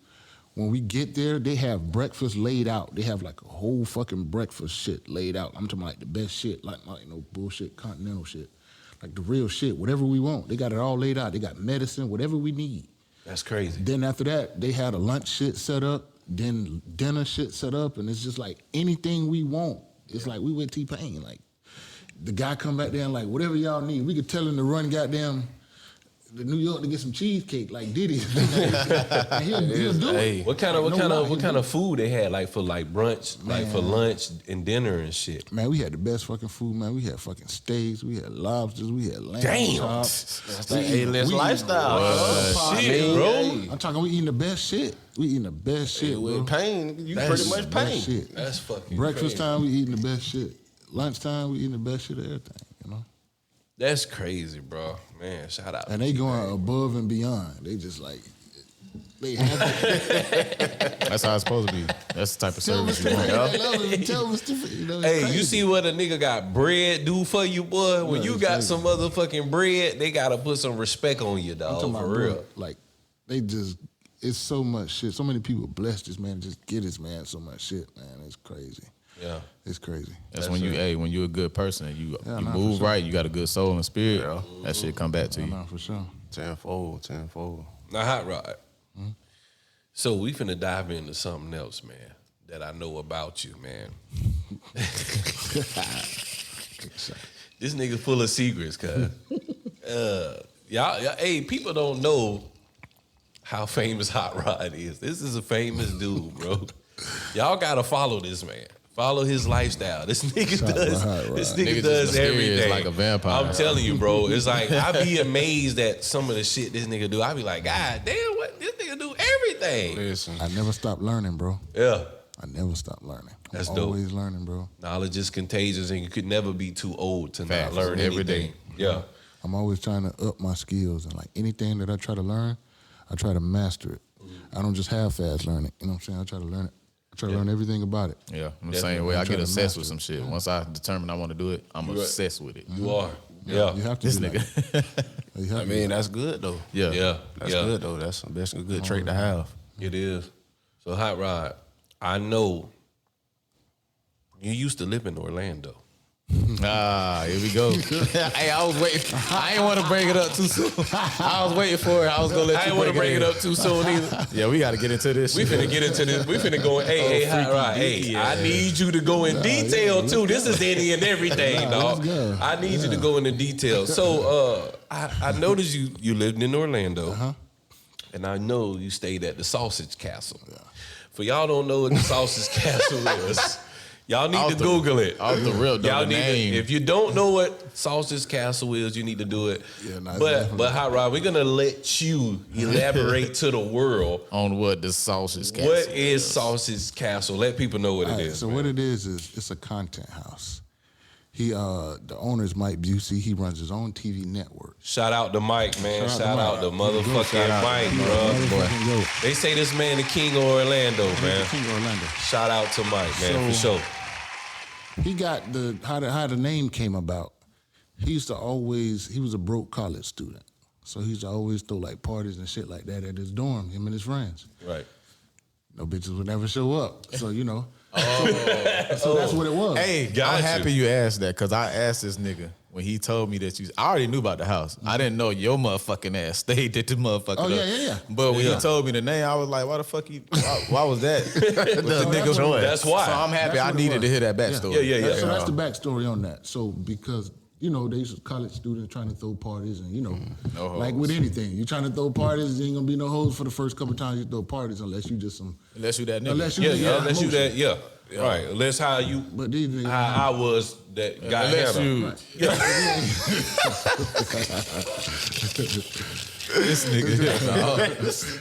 when we get there, they have breakfast laid out. They have like a whole fucking breakfast shit laid out. I'm talking like the best shit, like no bullshit, continental shit. Like the real shit, whatever we want. They got it all laid out. They got medicine, whatever we need. That's crazy. Then after that, they had a lunch shit set up, then dinner shit set up, and it's just like anything we want. It's like we with T-Pain. Like the guy come back there and like, whatever y'all need, we could tell him to run goddamn to New York to get some cheesecake like Diddy. He'll do it. What kind of food they had like for like brunch, man, like for lunch and dinner and shit? Man, we had the best fucking food, man. We had fucking steaks, we had lobsters, we had lamb chops. That's that A-list lifestyle. Shit, bro. I'm talking, we eating the best shit. We eating the best shit, with bro. Pain, you pretty much Pain. Shit. That's fucking breakfast crazy. time, we eating the best shit. Lunchtime, we eating the best shit of everything, you know? That's crazy, bro. Man, shout out. And they going above and beyond. They just like, they have it. That's how it's supposed to be. That's the type of Tell me service you want. Stephen, they love it. Tell me Stephen, you know, it's Hey, crazy. you see what a nigga got bread do for you, boy? When Yeah, you it's got crazy. some motherfucking bread, they gotta put some respect on you, I'm dog. talking For about, real. bro, like, they just, it's so much shit. So many people bless this man, just get this man so much shit, man. It's crazy. Yeah. It's crazy. That's when you, when you're a good person and you Yeah, you nah, move for sure. right, you got a good soul and spirit. That shit come back to you. Nah, for sure. Tenfold. Now, Hot Rod. So we finna dive into something else, man, that I know about you, man. This nigga full of secrets, cuz. Y'all, hey, people don't know how famous Hot Rod is. This is a famous dude, bro. Y'all gotta follow this man. Follow his lifestyle. This nigga Shout out does. Hot Rod. This Nigga nigga just does mysterious everything like a vampire. I'm telling you, bro. It's like I be amazed at some of the shit this nigga do. I be like, God damn, what this nigga do everything. Listen, I never stop learning, bro. Yeah, I never stop learning. That's I'm dope. always learning, bro. knowledge is contagious, and you could never be too old to Facts. not learn Every anything. day. Yeah, I'm always trying to up my skills, and like anything that I try to learn, I try to master it. I don't just half-ass learn it. You know what I'm saying? I try to learn it. I try to learn everything about it. Yeah, I'm the Definitely. same way. I I'm get trying to obsessed master with some it. shit. Once I determine I want to do it, I'm obsessed with it. you are. Yeah, You have to This do that. nigga. You have I to mean, that's good though. Yeah. yeah, That's yeah. good though. That's a good trait to have. It is. So, Hot Rod, I know you used to live in Orlando. Ah, here we go. Hey, I was waiting. I ain't want to bring it up too soon. I was waiting for it. I was gonna let I you didn't want to bring it in. up too soon either. Yeah, we got to get into this. We shit. finna get into this. We finna go. Hey, Hot Rod. Hey, I need you to go in detail too. This is any and everything, dog. let's go. I need you to go into detail. So, I noticed you lived in Orlando, and I know you stayed at the Sausage Castle. For y'all don't know what the Sausage Castle is, y'all need to Google it. Off the real, though, Y'all the need name. to, if you don't know what Sausage Castle is, you need to do it. Yeah, nah, but Hot Rod, we're gonna let you elaborate to the world. on what the sausage castle What is Sausage Castle? Let people know what All it right, is. so man. what it is it's a content house. He the owner is Mike Busey. He runs his own TV network. Shout out to Mike, man. Shout out to Mike. motherfucking Mike, bro. Motherfucking goat. They say this man the king of Orlando, man. King of Orlando. Shout out to Mike, man, for So- sure. He got how the name came about. He was a broke college student. So he used to always throw like parties and shit like that at his dorm, him and his friends. Right. No bitches would never show up. So, you know. So that's what it was. Hey, Got I'm you. happy you asked that because I asked this nigga when he told me that I already knew about the house. I didn't know your motherfucking ass stayed at the motherfucker. Oh, yeah. But when Yeah. he told me the name, I was like, why the fuck why was that? With the nigga's choice. That's why. So I'm happy. That's I what it needed was. to hear that backstory. Yeah. So that's the backstory on that. So because, you know, they used to college students trying to throw parties and, you know, No like hoes. with anything. You trying to throw parties, there ain't gonna be no hoes for the first couple times you throw parties unless you just some Unless you that nigga. unless you Yeah, just yeah, got unless you emotion. that, yeah. Right. Unless how you But these niggas, how I was that guy. Unless Hannah. you. This nigga.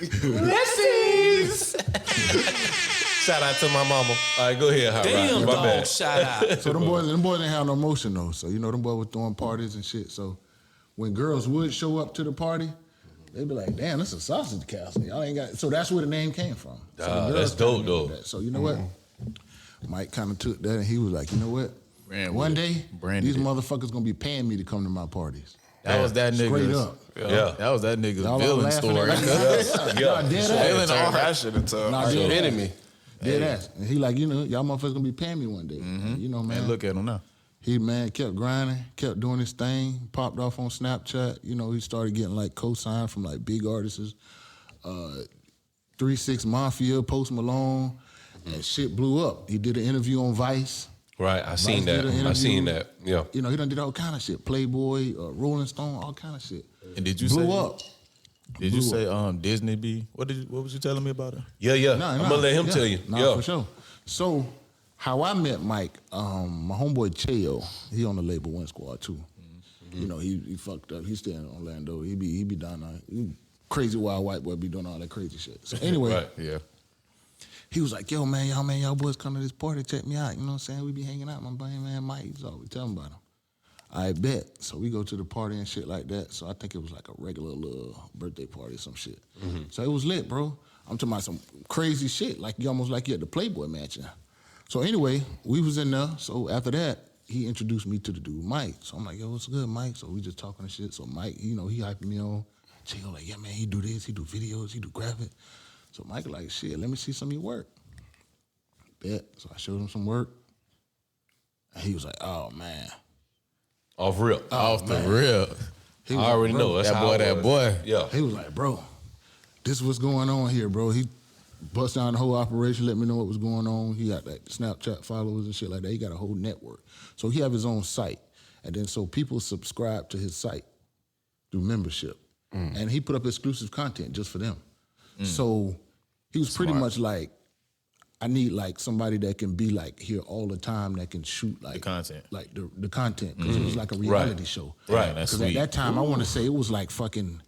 Shout out to my mama. All right, go ahead, Hot Rod. My bad. shout out. So them boys ain't have no motion though. So you know them boys was throwing parties and shit. So when girls would show up to the party, they'd be like, damn, this is a sausage castle. Y'all ain't got. So that's where the name came from. So that's dope, though. So you know what? Mike kind of took that and he was like, you know what? One day, these motherfuckers gonna be paying me to come to my parties. That was that nigga. Straight up. Yeah. That was that nigga's Y'all villain story. Yeah, dead ass. That shit into an enemy. Dead ass. And he like, you know, y'all motherfuckers gonna be paying me one day. And, you know, man. And look at him now. He, man, kept grinding, kept doing his thing, popped off on Snapchat. You know, he started getting, like, co-signed from, like, big artists. 3 6 Mafia, Post Malone, and shit blew up. He did an interview on Vice. Right, I seen that. Yeah. You know, he done did all kind of shit. Playboy, Rolling Stone, all kind of shit. And did you blew say up? Did you say Disney B? What was you telling me about it? Yeah. I'm gonna let him tell you. Nah, for sure. So, how I met Mike, my homeboy Cheo, he on the label One Squad too. You know, he fucked up. He's still in Orlando. He be down there. He crazy wild white boy be doing all that crazy shit. So anyway, Right. Yeah. he was like, yo, man, y'all boys come to this party, check me out. You know what I'm saying? We be hanging out. My buddy, man, Mike, he's always telling about him. I bet. So we go to the party and shit like that. So I think it was like a regular little birthday party or some shit. So it was lit, bro. I'm talking about some crazy shit, like you almost like you at the Playboy Mansion. So anyway, we was in there. So after that, he introduced me to the dude, Mike. So I'm like, yo, what's good, Mike? So we just talking and shit. So Mike, you know, he hyping me on. Chico like, yeah, man, he do this, he do videos, he do graphics. So Mike like, shit, let me see some of your work. Bet. So I showed him some work. And he was like, oh, man. Off rip. Off the rip. He I was already like, bro, know. That's That how boy, it that was. boy. Yeah. He was like, bro, this is what's going on here, bro. He bust down the whole operation, let me know what was going on. He got like Snapchat followers and shit like that. He got a whole network. So he have his own site. And then so people subscribe to his site through membership. And he put up exclusive content just for them. So he was pretty much like, I need like somebody that can be like here all the time that can shoot like The content. like the content, because it was like a reality show. Right. That's Because at sweet. that time, I want to say it was like fucking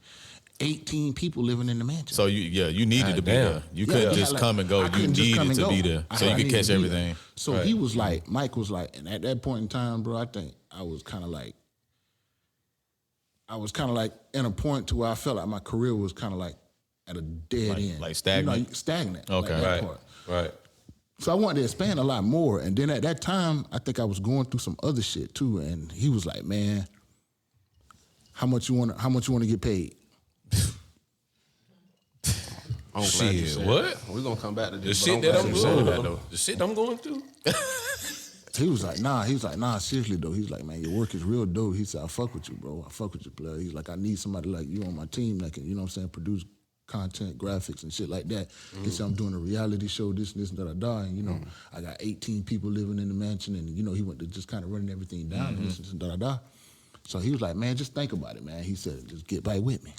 18 people living in the mansion. So you needed to be damn. there. You Yeah, couldn't yeah, just like, come and go. I You couldn't just come needed and to be go. there I so you could needed catch to be everything. there. So he was like, Mike was like, and at that point in time, bro, I think I was kind of like in a point to where I felt like my career was kind of like at a dead end. like stagnant? You know, stagnant. Okay. Like that Right. part. Right. So I wanted to expand a lot more. And then at that time, I think I was going through some other shit too. And he was like, man, how much you want to get paid? I'm glad you Shit, said what? that. We're gonna come back to The this. shit but that I'm I'm glad you said going that, through. though. The shit I'm going through. He was like, nah, seriously though. He's like, man, your work is real dope. He said, I fuck with you, bro. I fuck with you, player. He's like, I need somebody like you on my team that can, you know what I'm saying, produce content, graphics, and shit like that. He said, I'm doing a reality show, this, and da-da-da. And, you know, I got 18 people living in the mansion. And, you know, he went to just kind of running everything down, and this, and da-da-da. So he was like, man, just think about it, man. He said, just get back with me.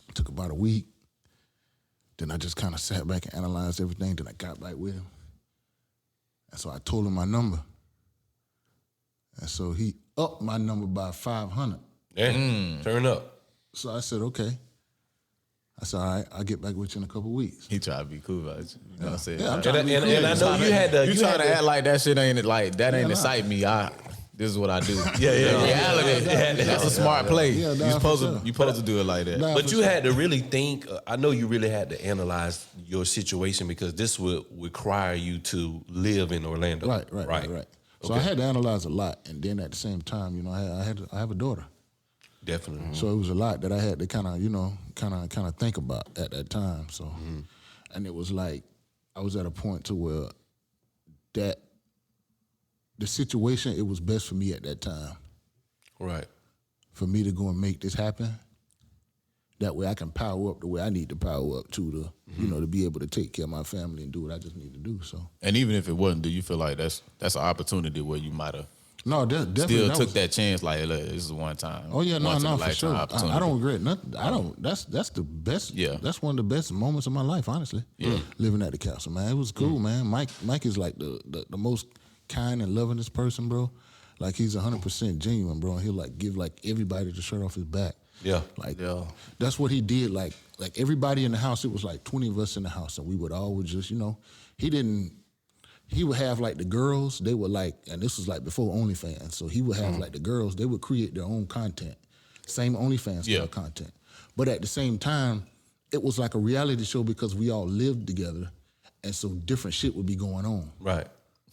It took about a week. Then I just kind of sat back and analyzed everything. Then I got back with him. And so I told him my number. And so he upped my number by 500. Damn. Turn up. So I said, okay. I said, all right, I'll get back with you in a couple weeks. He tried to be cool about it. You know what I'm saying? Yeah, I'm And, trying to be cool. and I know you had to. You trying to act like that shit ain't like that ain't nah. excite me. This is what I do. Yeah. Reality. That's a smart play. Yeah, nah, you for supposed to do it like that. Nah, But for you sure. had to really think. I know you really had to analyze your situation because this would require you to live in Orlando. Right. So I had to analyze a lot, and then at the same time, you know, I have a daughter, Definitely. so it was a lot that I had to kind of think about at that time. So, and it was like I was at a point to where that the situation, it was best for me at that time Right. for me to go and make this happen. That way I can power up the way I need to power up to you know, to be able to take care of my family and do what I just need to do. So And even if it wasn't, do you feel like that's an opportunity where you might have no, definitely still took was, that chance? Like, look, this is one time. Oh yeah, once in a no, for lifetime sure. opportunity. I don't regret nothing. I don't. That's the best. Yeah. That's one of the best moments of my life, honestly. Yeah, living at the castle, man. It was cool, man. Mike is like the most kind and lovingest person, bro. Like he's 100% genuine, bro. And he'll like give like everybody the shirt off his back. Yeah. Like that's what he did. Like everybody in the house. It was like 20 of us in the house, and we would always just, you know, he would have like the girls, they would like, and this was like before OnlyFans, so he would have like the girls, they would create their own content. Same OnlyFans style content. But at the same time, it was like a reality show because we all lived together, and so different shit would be going on. Right.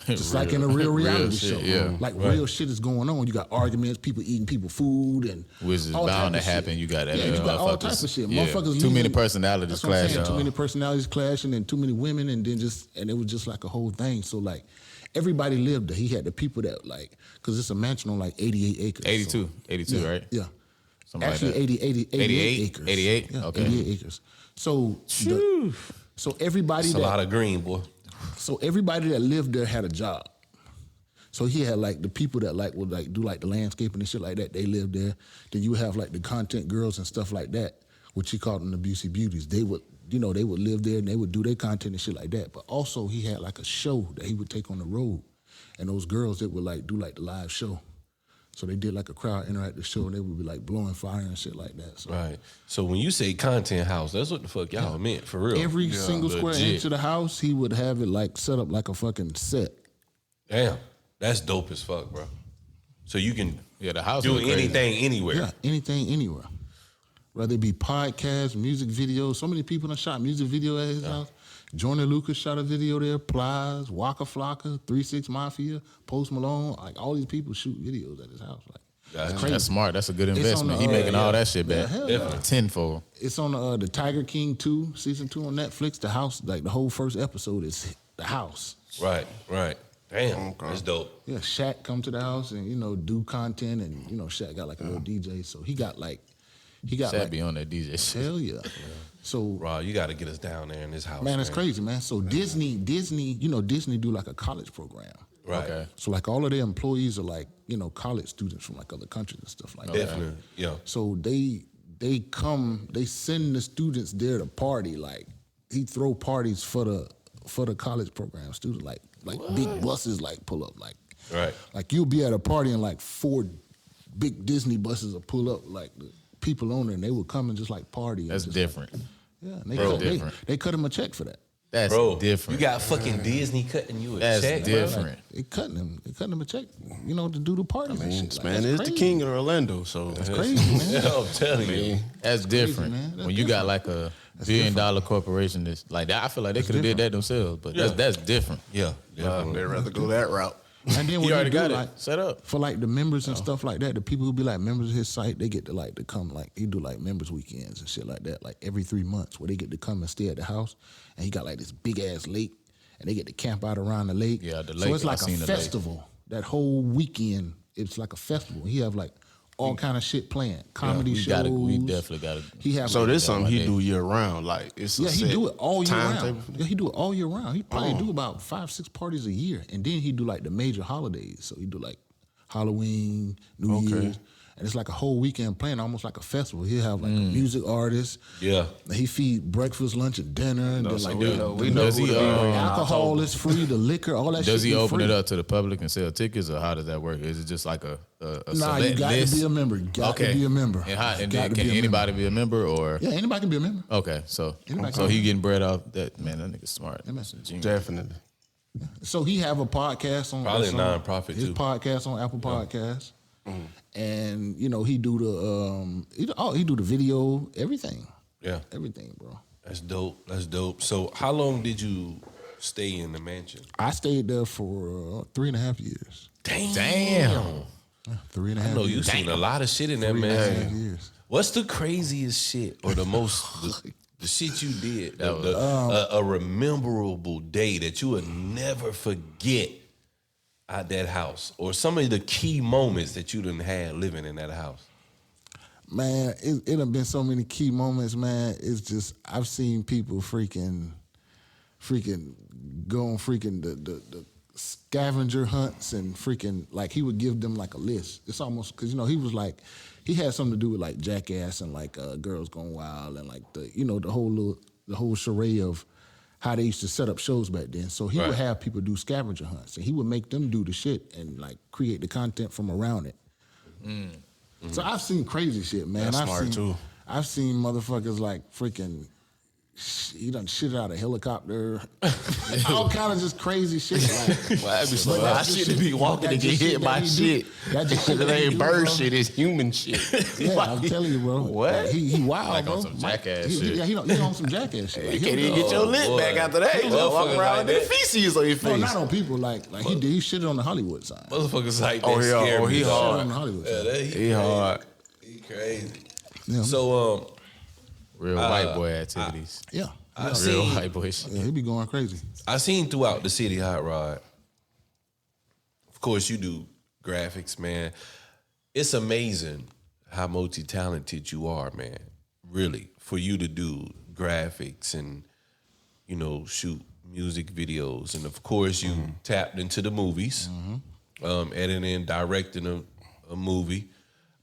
Just like in a real reality show. Yeah. Like real shit is going on. You got arguments, people eating people food, and which is bound to happen. You got that. Yeah, you got all types of shit. Yeah. Motherfuckers Too many personalities clashing. Too many personalities clashing, and too many women, and it was just like a whole thing. So like, everybody lived there. He had the people that like, because it's a mansion on like 88 acres. 82, right? Yeah. Something Actually, like that. 88 acres. 88? Yeah, Okay. 88 acres. So, so everybody It's a lot of green, boy. So everybody that lived there had a job. So he had like the people that like would like do like the landscaping and shit like that. They lived there. Then you have like the content girls and stuff like that, which he called them the Busey Beauties. They would, they would live there and they would do their content and shit like that. But also he had like a show that he would take on the road, and those girls that would like do like the live show. So they did like a crowd interactive show, and they would be like blowing fire and shit like that. So. Right. So when you say content house, that's what the fuck y'all meant for real. Every single square inch of the house, he would have it like set up like a fucking set. Damn. That's dope as fuck, bro. So you can the house do anything anywhere. Yeah, anything, anywhere. Whether it be podcasts, music videos. So many people done shot music video at his house. Joyner Lucas shot a video there. Plies, Waka Flocka, 3-6 Mafia, Post Malone. Like all these people shoot videos at his house. Like that's crazy. That's smart. That's a good investment. The, he making all that shit back. Yeah, tenfold. It's on the Tiger King 2, season 2 on Netflix. The house, like the whole first episode is the house. Right. Damn, that's dope. Yeah, Shaq come to the house and do content, and Shaq got like a little DJ, so he got Shaq like, be on that DJ shit. Hell yeah. So Rob, you got to get us down there in this house, man. It's crazy, man. So Disney, Disney do like a college program, right? Okay. So like all of their employees are like college students from like other countries and stuff like that. Definitely, yeah. So they send the students there to party. Like he throw parties for the college program students, like big buses like pull up, like you'll be at a party and like 4 big Disney buses will pull up, like the people on there, and they would come and just like party. That's different. They cut him a check for that. That's different. You got fucking Disney cutting you a check. That's different. They cutting him a check, to do the parties and shit. This man is the king of Orlando, so that's crazy, man. Yeah, I'm telling you, that's different. Man. That's when you got like a $1 billion corporation that's like that, I feel like they could have did that themselves, but that's different. yeah. they'd rather go that route. And then when He already got like, it set up for like the members and stuff like that, the people who be like members of his site, they get to come like he do like members weekends and shit like that, like every 3 months, where they get to come and stay at the house, and he got like this big ass lake, and they get to camp out around the lake. Yeah, the lake. So it's like I seen a the lake. festival. That whole weekend, it's like a festival. He have like all kind of shit playing, comedy shows. We definitely got to. He have So like, this something he do year round, like it's a he do it all year round. timetable? Yeah, he do it all year round. He probably do about 5-6 parties a year, and then he do like the major holidays. So he do like Halloween, New Year's, and it's like a whole weekend playing, almost like a festival. He'll have like a music artist. Yeah. He feed breakfast, lunch, and dinner, and then like we know Does who he, the alcohol is free, the liquor, all that. Does shit he be open free. it up to the public and sell tickets, or how does that work? Is it just like a Nah, you select got list? to be a member. You got to be a member. And Got to can be a anybody member. be a member, or Yeah, anybody can be a member. okay? So Anybody so can. he getting bread off that man. That nigga's smart. Amen. Genius. Definitely. So he have a podcast on Probably a that's on- nonprofit, His too. podcast on Apple Podcasts, and he do the he do the video, everything, Yeah. everything, bro. That's dope. That's dope. So how long did you stay in the mansion? I stayed there for 3.5 years. Damn. 3.5 I know years. you seen a lot of shit in that 3.5 mansion. years. What's the craziest shit or the most the shit you did? A rememberable day that you would never forget at that house, or some of the key moments that you done had living in that house. Man, it done been so many key moments, man. It's just I've seen people freaking go on the scavenger hunts and freaking like he would give them like a list. It's almost because he was like he had something to do with like Jackass and like Girls Gone Wild and like the whole charade of how they used to set up shows back then. So he would have people do scavenger hunts, and he would make them do the shit and like create the content from around it. So I've seen crazy shit, man. That's smart, too. I've seen motherfuckers like freaking he done shit out a helicopter. All kind of just crazy shit. Like, well, that'd be so I shouldn't be walking and get hit by shit. That just shit it ain't bird shit, it's human shit. Yeah, I'm telling you, bro. What? Like, he wild, Like bro. on some jackass shit. Yeah, he on some jackass shit. Like, You can't even get your lip back after that. You just walk around with feces on your face. No, not on people. Like he shitted on the Hollywood sign. Motherfuckers like that Oh, yeah. scare Oh, me. he dog. hard. On the Hollywood Yeah, sign. that, He hard. He crazy. Yeah. So Real white boy activities. Yeah. I Real seen white boy shit. Yeah, he be going crazy. I seen throughout the city, Hot Rod. Of course, you do graphics, man. It's amazing how multi-talented you are, man. Really, for you to do graphics and shoot music videos, and of course, you tapped into the movies, editing, directing a movie.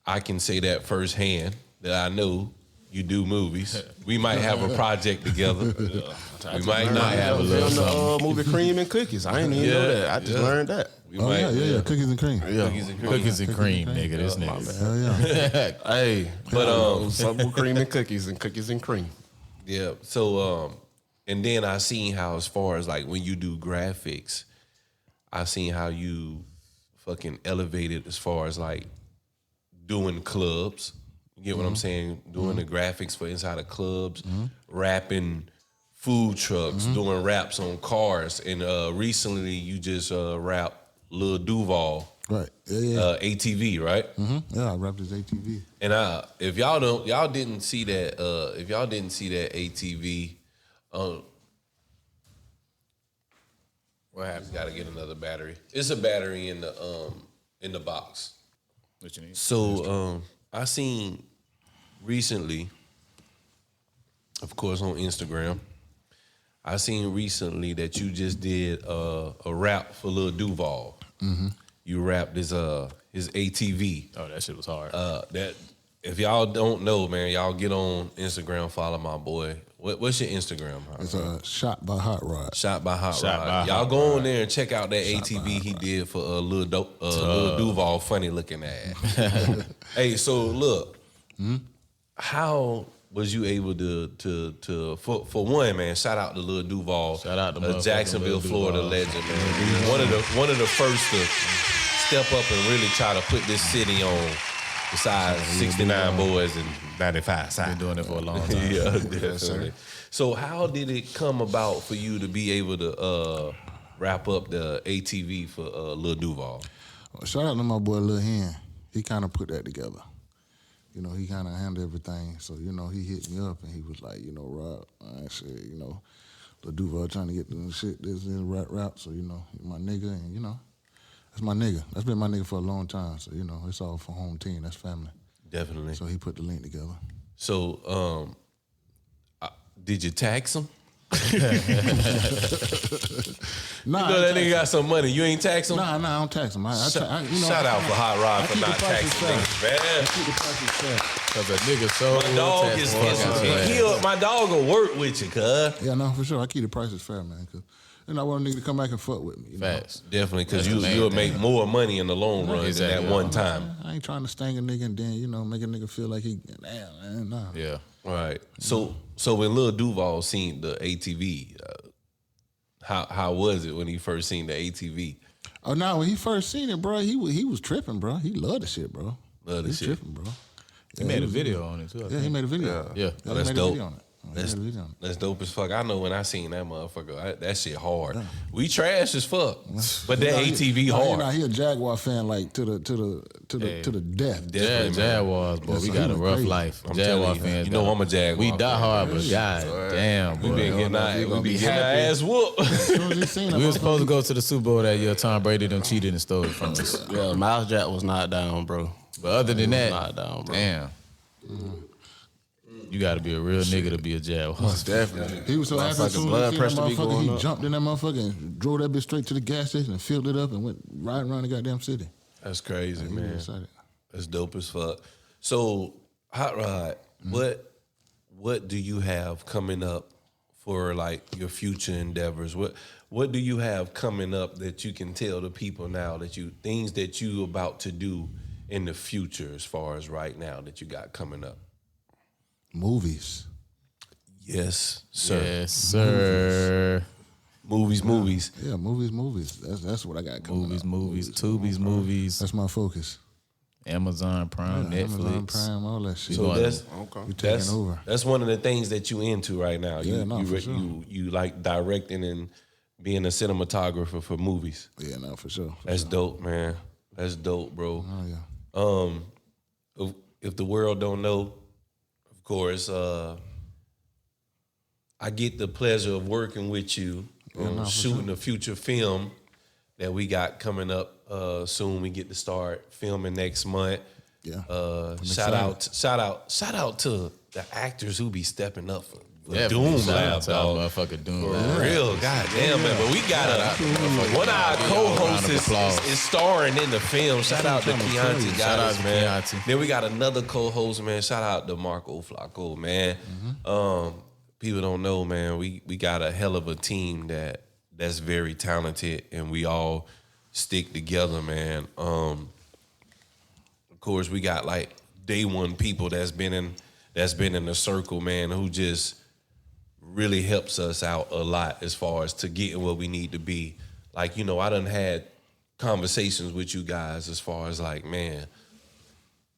I can say that firsthand that I know. You do movies. We might have a project together. We might not have a little something. Movie Cream and Cookies. I ain't even know that. I just learned that. We Oh, might, yeah. Cookies and cream. Yeah. Cookies and cream, nigga. This nigga. Hell yeah. Hey, But Subway Cream and Cookies and cream. yeah. So and then I seen how, as far as like when you do graphics, I seen how you fucking elevated as far as like doing clubs. You get what I'm saying? Doing the graphics for inside of clubs, rapping food trucks, doing raps on cars, and recently you just rapped Lil Duval, Right. Yeah. ATV, right? Yeah, I rapped his ATV. And if y'all didn't see that ATV, what happens? Got to get another battery. It's a battery in the box. What you need? So I seen recently, of course, on Instagram, I seen recently that you just did a rap for Lil Duval. You rapped his ATV. Oh, that shit was hard. That if y'all don't know, man, y'all get on Instagram, follow my boy. What's your Instagram? It's Shot by HotRod. Shot by Hot Shot Rod. by Y'all Hot go Rod. on there and check out that ATV he did for Lil Duval, funny looking ass. Hey, so look, how was you able to for one, man? Shout out to Lil Duval, Shout out to motherfucking Jacksonville, Lil Florida Duval. legend, man. One of the first to step up and really try to put this city on. Besides 69 boys and 95 sides. Been doing it for a long time. Yeah, definitely. So how did it come about for you to be able to wrap up the ATV for Lil Duval? Well, shout out to my boy Lil Hen. He kind of put that together. You know, he kind of handled everything. So, you know, he hit me up and he was like, you know, Rob, I said, you know, Lil Duval trying to get the shit this in rap. So, you know, he my nigga and, you know, that's my nigga. That's been my nigga for a long time. So, you know, it's all for home team. That's family. Definitely. So he put the link together. So, did you tax him? Nah, You know that nigga got some money. You ain't tax him? Nah, I don't tax him. Shout out for Hot Rod for keep the not prices taxing fair. niggas, man. Keep the prices fair. Cause a nigga so My dog is my dog will work with you, cuz. Yeah, no, for sure. I keep the prices fair, man. Cause you know, I want a nigga to come back and fuck with me. You know? Facts. Definitely, because That's the main you'll thing. make more money in the long run Exactly. than that one time. I ain't trying to sting a nigga and then, you know, make a nigga feel like he, damn, man, nah. Yeah. Right. So when Lil Duval seen the ATV, how was it when he first seen the ATV? Oh, no, when he first seen it, bro, he was tripping, bro. He loved the shit, bro. Love the He's shit. tripping, bro. He made a video on it too. I Yeah, think. he made a video. Yeah. Oh, he that's made dope. a video on it. That's, He made a video on it. that's dope as fuck. I know when I seen that motherfucker, that shit hard. We trash as fuck, but that ATV hard. He a Jaguar fan, like to the death. Yeah, Definitely, man. Jaguars, boy. Yes, We sir. got He a went rough crazy. life. I'm Jaguar telling you, fans. you know I'm a Jaguar We die fan. hard, but god damn, boy. We been getting our ass whooped. As soon as he seen it, We were supposed to go to the Super Bowl that year. Tom Brady done cheated and stole it from us. Yeah, Miles Jack was not down, bro. But other than that, Not down, bro. damn. You got to be a real nigga to be a Jaguar. Definitely. He was so happy as soon blood as he pressure seen that be motherfucker, going he up. jumped in that motherfucker and drove that bitch straight to the gas station and filled it up and went riding around the goddamn city. That's crazy, He was man. excited. That's dope as fuck. So, Hot Rod, what do you have coming up for like your future endeavors? What do you have coming up that you can tell the people now that things that you about to do in the future as far as right now that you got coming up? Movies. Yes, sir. Yes, sir. Movies. Yeah, movies. That's what I got coming up. Movies. Tubi's movies. That's my focus. Amazon Prime, Yeah, Netflix. Amazon Prime, all that shit. So that's we taking over. That's one of the things that you into right now. Yeah, for sure. You like directing and being a cinematographer for movies. Yeah, no, for sure. That's dope, man. That's dope, bro. Oh yeah. If the world don't know, of course, I get the pleasure of working with you on shooting a future film that we got coming up soon. We get to start filming next month. Yeah. Shout out to the actors who be stepping up for Definitely. Doom Shout out Lab, to our dog. motherfucking Doom For Lab. real, goddamn, man. But we got one of our co-hosts is starring in the film. Shout out to Keontae, Shout out to man. Keontae. Then we got another co-host, man. Shout out to Marco Flacco, man. People don't know, man. We got a hell of a team that's very talented, and we all stick together, man. Of course, we got like day one people that's been in the circle, man, who just really helps us out a lot as far as to getting where we need to be. Like, you know, I done had conversations with you guys as far as like, man,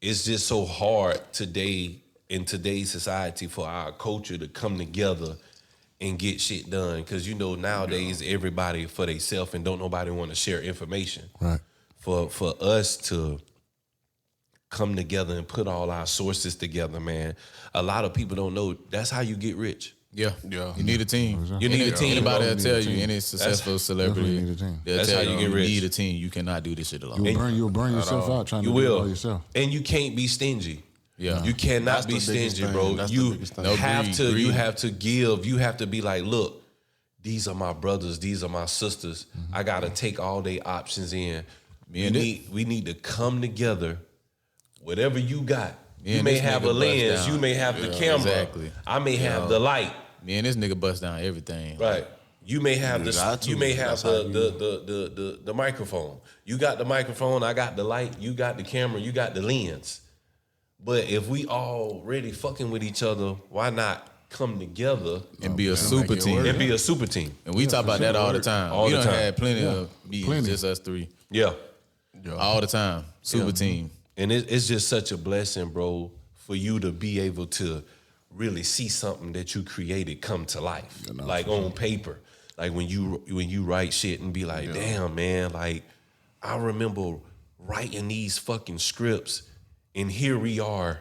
it's just so hard today in today's society for our culture to come together and get shit done. Because, you know, nowadays everybody for themselves and don't nobody want to share information. Right. For us to come together and put all our sources together, man, a lot of people don't know that's how you get rich. Yeah. You need a team. You need a team, Anybody bro. will tell you, any successful celebrity, definitely need a team. they'll That's tell how you you get rich. need a team. You cannot do this shit alone. You'll burn yourself out trying You to do it all will. yourself. And you can't be stingy. Yeah. You cannot That's be the biggest stingy, thing. bro. That's the You biggest thing. No, have greed, to greed. you have to give. You have to be like, look, these are my brothers, these are my sisters. I gotta take all their options in. We need to come together. Whatever you got. Me You and may this have nigga a bust lens, down. you may have the camera. Exactly. I may have the light. Me and this nigga bust down everything. Right. You may have got you to. may have That's how the microphone. You got the microphone, I got the light, you got the camera, you got the lens. But if we already fucking with each other, why not come together And be a super team. and be a super team? And we talk about that all the time. All we the done time. had plenty of meetings, just us three. Yeah. All the time. Super team. And it's just such a blessing, bro, for you to be able to really see something that you created come to life, like on paper. Like when you write shit and be like, damn, man, like I remember writing these fucking scripts, and here we are,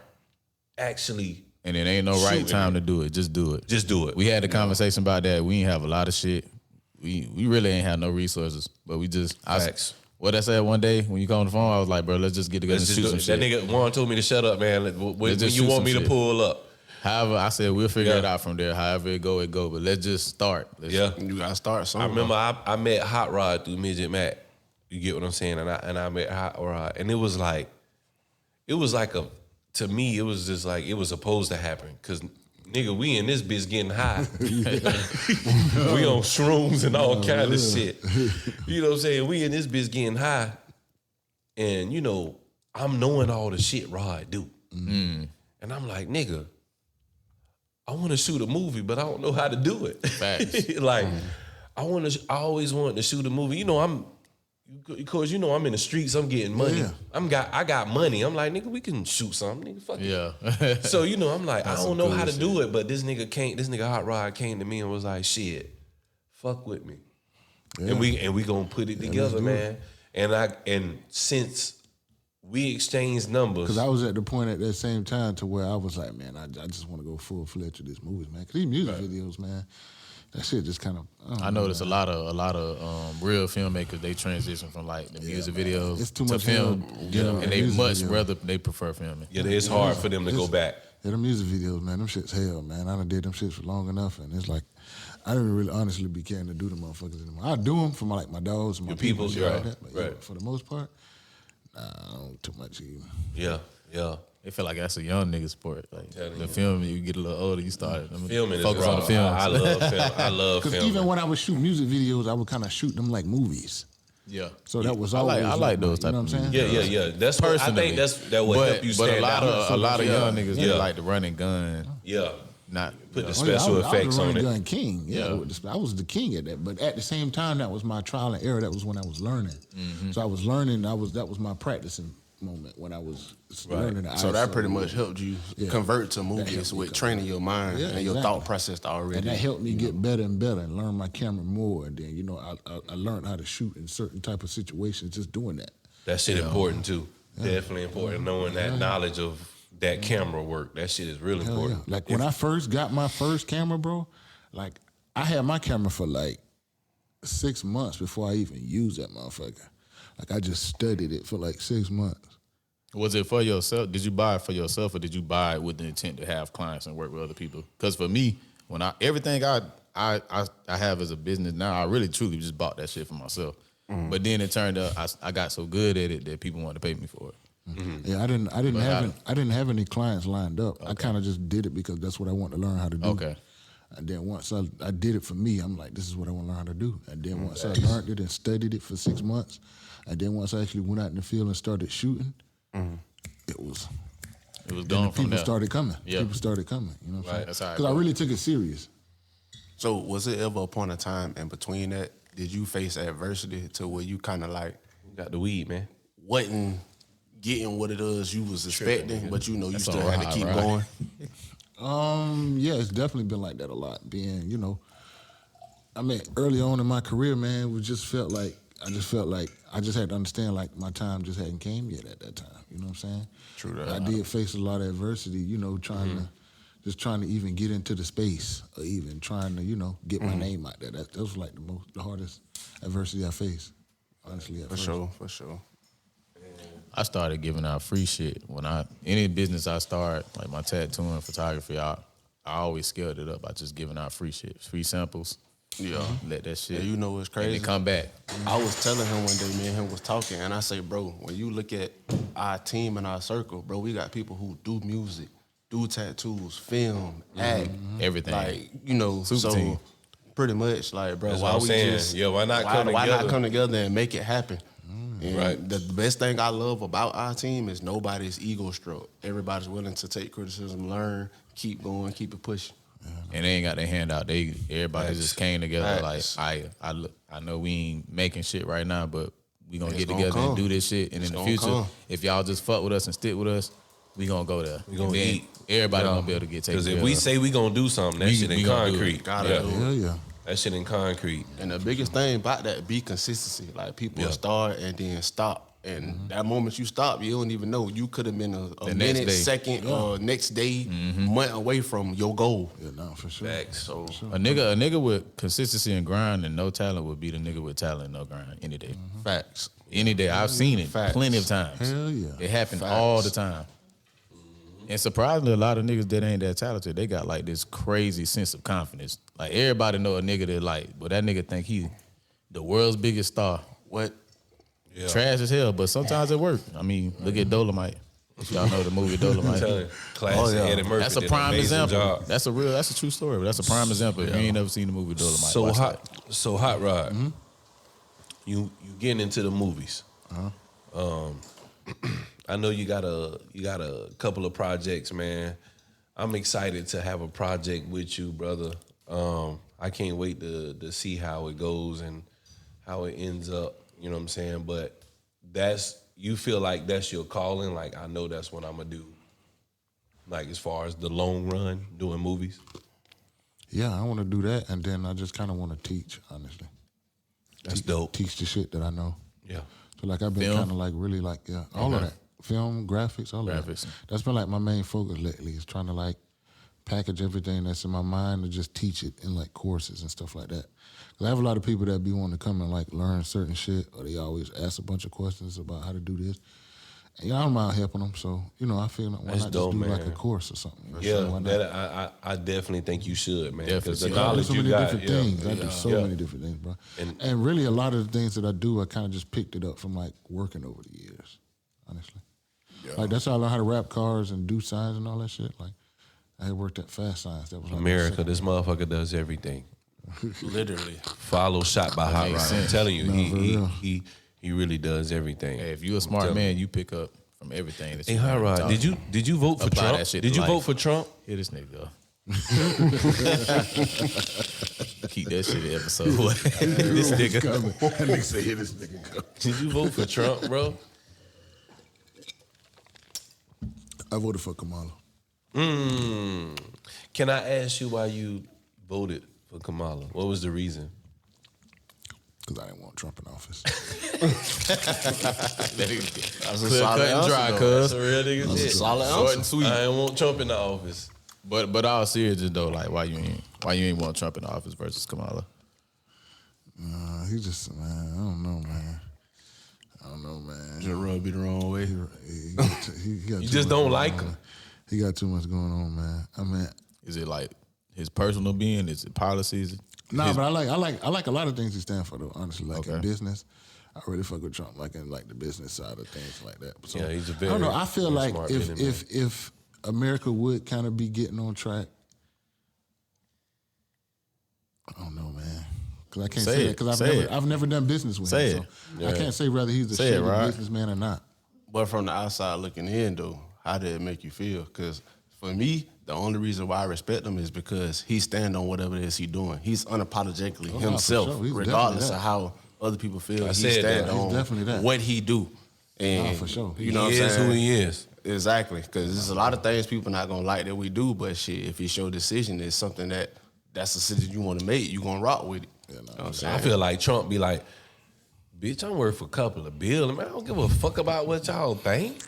actually. And it ain't no right Shooting time it. to do it. Just do it. Just do it. We had a conversation about that. We ain't have a lot of shit. We really ain't have no resources, but we just. Facts. What I said one day when you called on the phone, I was like, bro, let's just get together Let's and just shoot do some it. shit. That nigga Warren told me to shut up, man. When just you shoot want some me to shit. pull up. However, I said we'll figure Yeah. it out from there. However it go, but let's just start. Yeah. You gotta start I somewhere. remember I met HotRod through Midget Mac. You get what I'm saying? And I met HotRod, and it was like to me, it was just like it was supposed to happen. Cause nigga, we in this bitch getting high. We on shrooms and all kind of shit. You know what I'm saying? We in this bitch getting high. And you know, I'm knowing all the shit Rod do. And I'm like, nigga, I want to shoot a movie, but I don't know how to do it. Facts. Like, I always wanted to shoot a movie. You know, because you know I'm in the streets, I'm getting money. Yeah. I got money. I'm like, nigga, we can shoot something, nigga. Fuck it. Yeah. So, you know, I'm like, I don't some know cool how to shit. do it, but this nigga HotRod came to me and was like, shit, fuck with me. And we gonna put it together, do man. And since we exchanged numbers. Because I was at the point at that same time to where I was like, man, I just want to go full-fledged with these movies, man. Because these music videos, man, that shit just kind of... I noticed a lot of real filmmakers, they transition from like the music videos It's too to much film, film, and they music much video. rather they prefer filming. Yeah, it's hard for them to go back. Yeah, the music videos, man, them shit's hell, man. I done did them shits for long enough, and it's like, I didn't really honestly be caring to do the motherfuckers anymore. I do them for my dogs and my Your people, peoples, shit like right, that. But yeah, right. for the most part, I don't too much even. Yeah. They feel like that's a young nigga sport. Like Telling the you. film, you get a little older, you start Filming is focus raw. on the film. I love film. I love Because filming. even when I would shoot music videos, I would kind of shoot them like movies. Yeah. So that was I always like those you know type what I'm of saying? Yeah. That's what, I Personally. think that would help you But stand a lot out. of young niggas, they Yeah. like to run and gun. Yeah. not put the special effects I was on it. Gun king. Yeah, I was the king at that. But at the same time, that was my trial and error. That was when I was learning. So I was learning. That was my practicing moment when I was learning. So that pretty much helped you convert to movies with training your mind and your thought process already. And that helped me get better and better and learn my camera more. And then, I learned how to shoot in certain type of situations just doing that. That shit important too. Definitely important. Knowing that knowledge of that camera work. That shit is really important. Like when I first got my first camera, bro, like I had my camera for like 6 months before I even used that motherfucker. Like I just studied it for like 6 months. Was it for yourself? Did you buy it for yourself, or did you buy it with the intent to have clients and work with other people? Because for me, when everything I have as a business now, I really truly just bought that shit for myself. But then it turned out I got so good at it that people wanted to pay me for it. Yeah, I didn't have any clients lined up. I kind of just did it because that's what I want to learn how to do. Okay. And then once I did it for me, I'm like, this is what I want to learn how to do. And then once I learned it and studied it for 6 months, and then once I actually went out in the field and started shooting, it was going from people there. started coming. Yeah. People started coming. You know what I'm saying? That's how it Because I really took it serious. So was it ever a point of time in between that, did you face adversity to where you kind of like Got the weed, man. wasn't getting what it is you was expecting, but you still had to keep going? Yeah, it's definitely been like that a lot. Being, early on in my career, man, I just felt like I just had to understand like my time just hadn't came yet at that time. You know what I'm saying? True that. I did face a lot of adversity, trying to even get into the space or even trying to, get my name out there. That was like the hardest adversity I faced, honestly. For sure. I started giving out free shit. Any business I start, like my tattooing, photography, I always scaled it up by just giving out free shit, free samples. Yeah. Let that shit. Yeah, you know what's crazy? And they come back. I was telling him one day, me and him was talking, and I say, bro, when you look at our team and our circle, bro, we got people who do music, do tattoos, film, act. Everything. Like, Super so team. pretty much, like, bro, That's why what I'm we saying. just... Yeah, why not come Why together? not come together and make it happen? And Right. The best thing I love about our team is nobody's ego stroke. Everybody's willing to take criticism, learn, keep going, keep it pushing. And they ain't got their hand out. Everybody just came together Facts. like, I know we ain't making shit right now, but we gonna get gonna together come. and do this shit. And It's in the gonna future, come. if y'all just fuck with us and stick with us, we gonna go there. We gonna And then eat. Everybody gonna be able to get taken Because care if we of. say we gonna do something, that shit in we gonna do it. concrete. Gotta do it. Hell yeah. That shit in concrete. And the biggest thing about that be consistency. Like people start and then stop. And that moment you stop, you don't even know. You could have been a next minute, day. second, or next day, month away from your goal. Yeah, no, for sure. Facts. So A nigga with consistency and grind and no talent would be the nigga with talent and no grind any day. facts. Any day. I've seen it Facts. plenty of times. Hell yeah. It happen Facts. all the time. And surprisingly, a lot of niggas that ain't that talented, they got like this crazy sense of confidence. Like everybody know a nigga that like, but that nigga think he the world's biggest star. What? Yeah. Trash as hell, but sometimes it work. I mean, look at Dolomite. Y'all know the movie I'm Dolomite. telling you, classic Eddie Murphy. That's a did an prime amazing example. job. That's a true story. But that's a prime example. If you ain't never seen the movie Dolomite, So watch hot, that. so hot rod. You getting into the movies? I know you got a couple of projects, man. I'm excited to have a project with you, brother. I can't wait to see how it goes and how it ends up. You know what I'm saying? But you feel like that's your calling. Like I know that's what I'm gonna do. Like as far as the long run, doing movies. Yeah, I want to do that, and then I just kind of want to teach, honestly. That's dope. Teach the shit that I know. Yeah. So like I've been Film? kind of like really like all of that, film, graphics, all of Graphics. that. That's been like my main focus lately is trying to like package everything that's in my mind and just teach it in like courses and stuff like that. 'Cause I have a lot of people that be wanting to come and like learn certain shit, or they always ask a bunch of questions about how to do this. And I don't mind helping them, so I feel like why That's not dope, just do like man. a course or something. Yeah, why not? that I definitely think you should, man. Because the Definitely. I do knowledge so you many got, different things. I do so Yeah. many different things, bro. And- And really, a lot of the things that I do, I kind of just picked it up from like working over the years, honestly. Like that's how I learned how to wrap cars and do signs and all that shit. Like I had worked at Fast Signs. That was like America, this motherfucker does everything. Literally. Follow shot by hot makes rod. I'm sense. telling you, No, for real. he really does everything. Hey, if you a smart man, you pick up from everything. That Hey, you hot learn rod, talk. did you vote for Apply Trump? that shit Did to you vote life. for Trump? Here this nigga go. Keep that shit in episode. This nigga. That nigga say, "Here, this nigga go." Did you vote for Trump, bro? I voted for Kamala. Can I ask you why you voted for Kamala? What was the reason? Because I didn't want Trump in office. That's a Clear solid cut and answer, dry, though. cuz. That's a real nigga shit. Solid Short answer. and sweet. I didn't want Trump in the office. But all seriousness though, like why you ain't want Trump in the office versus Kamala? He just, man, I don't know, man. I don't know, man. Just rub you the wrong way. He got You too just much don't going like on. him. He got too much going on, man. I mean, Is it like his personal being? Is it policies? but I like a lot of things he stand for though. Honestly, like in Okay. business, I really fuck with Trump. Like in like the business side of things like that. So, Yeah, he's a I don't know. very- I feel very like smart if businessman. if America would kind of be getting on track, I don't know, man. Because I can't Say say it. that because Say it. I've never done business with Say him. it. So I can't say whether he's a Say it, shady right? businessman or not. But from the outside looking in, though, how did it make you feel? Because for me, the only reason why I respect him is because he stand on whatever it is he's doing. He's unapologetically for himself, sure. He's regardless definitely of how other people feel. I He said stand that. He's on definitely that. what he do. And for sure. You know he what I'm is saying? who he is. Exactly, because there's a lot of things people not gonna like that we do, but shit, if it's your decision, it's something that's the decision you want to make. You gonna rock with it. You know what I'm saying? I feel like Trump be like, bitch, I'm worth a couple of billion. Man, I don't give a fuck about what y'all think.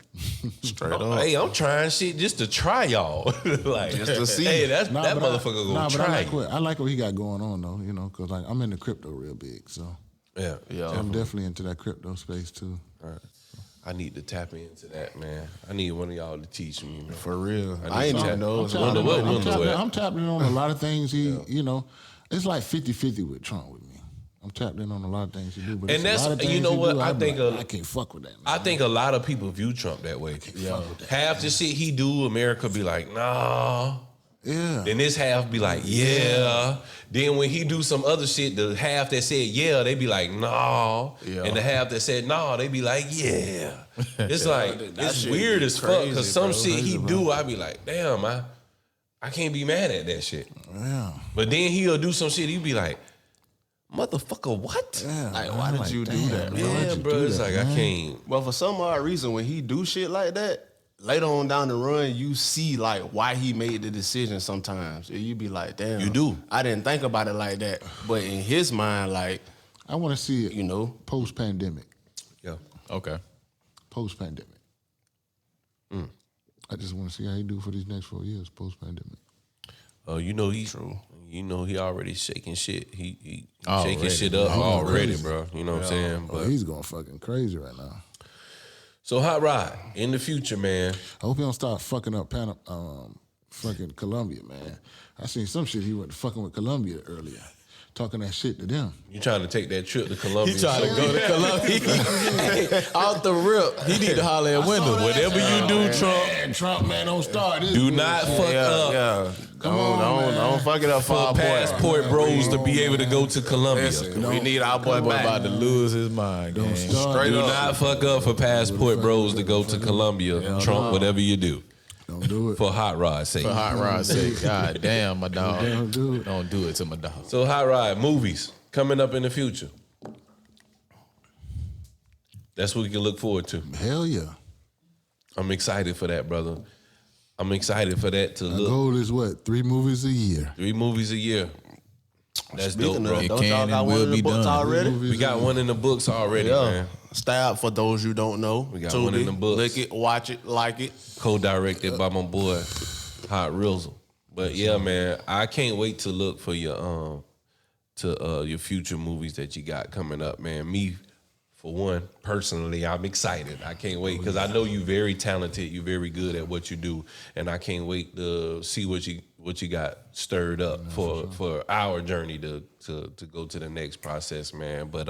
Straight up. Hey, I'm trying shit just to try y'all. Like, Just to see. Hey, that But motherfucker gonna but try. I like what he got going on though. You know, because like I'm into crypto real big, so Yeah. I'm definitely into that crypto space too. I need to tap into that, man. I need one of y'all to teach me, man. For real. I I ain't need to even know. tap- Wonder what- wonder what. I'm tapped in on a lot of things. You know, it's like 50-50 with Trump with me. I'm tapped in on a lot of things he do, but And it's that's- a lot of things you know he what? do, I I think I can't fuck with that. Man. I think a lot of people view Trump that way. Half the shit he do, America be like, nah. Yeah. Then this half be like, yeah. Then when he do some other shit, the half that said yeah, they be like, nah. Yeah. And the half that said nah, they be like, yeah. It's like, that it's shit weird be as fuck, crazy, because some bro. shit he do, I be like, damn, I can't be mad at that shit. Yeah. But then he'll do some shit, he be like, motherfucker, what? Yeah. Like, why did you do that, bro? Yeah, why'd you bro, do it's that, like, I man? can't. Well, for some odd reason, when he do shit like that, later on down the run, you see like why he made the decision sometimes. You be like, damn. You do. I didn't think about it like that. But in his mind, like, I want to see it. you know, post-pandemic. Yeah. Okay. Post-pandemic. I just want to see how he do for these next 4 years post-pandemic. Oh, you know he already shaking shit. He Already. shaking shit up Oh, already, crazy. bro. You know what I'm saying? Oh, But he's going fucking crazy right now. so HotRod, in the future, man. I hope he don't start fucking up fucking Colombia, man. I seen some shit he went fucking with Colombia earlier, talking that shit to them. You trying to take that trip to Colombia? He trying to go to Colombia. Out the rip. He need to holler at window. Whatever you do, Trump, Trump, man, don't start this. do not fuck up yeah. Come on, man. Don't fuck it up for for our boy. passport bros to be able to go to Colombia. Listen, we need our boy boy back. about to lose his mind. Don't Gang. start. Straight Do up. not fuck up for passport bros to go to Colombia. Trump, whatever you do, Don't do it. for HotRod's sake. For Hot Rod's sake. God damn, my dog. Don't do it. Don't do it to my dog. So HotRod, movies coming up in the future. That's what we can look forward to. Hell yeah. I'm excited for that, brother. I'm excited for that to The look. goal is what? 3 movies a year. 3 movies a year. That's dope, Speaking bro. of, It don't can y'all and got will one of the be books done. already? We got one in the books already, Yeah. man. Stab for those you don't know. We got Tubi, one in the books. Look it, watch it, like it. Co-directed by my boy Hot Rizzle. But yeah, man, I can't wait to look for your future movies that you got coming up, man. Me, for one, personally, I'm excited. I can't wait because I know you're very talented. You're very good at what you do, and I can't wait to see what you got stirred up for our journey to go to the next process, man. But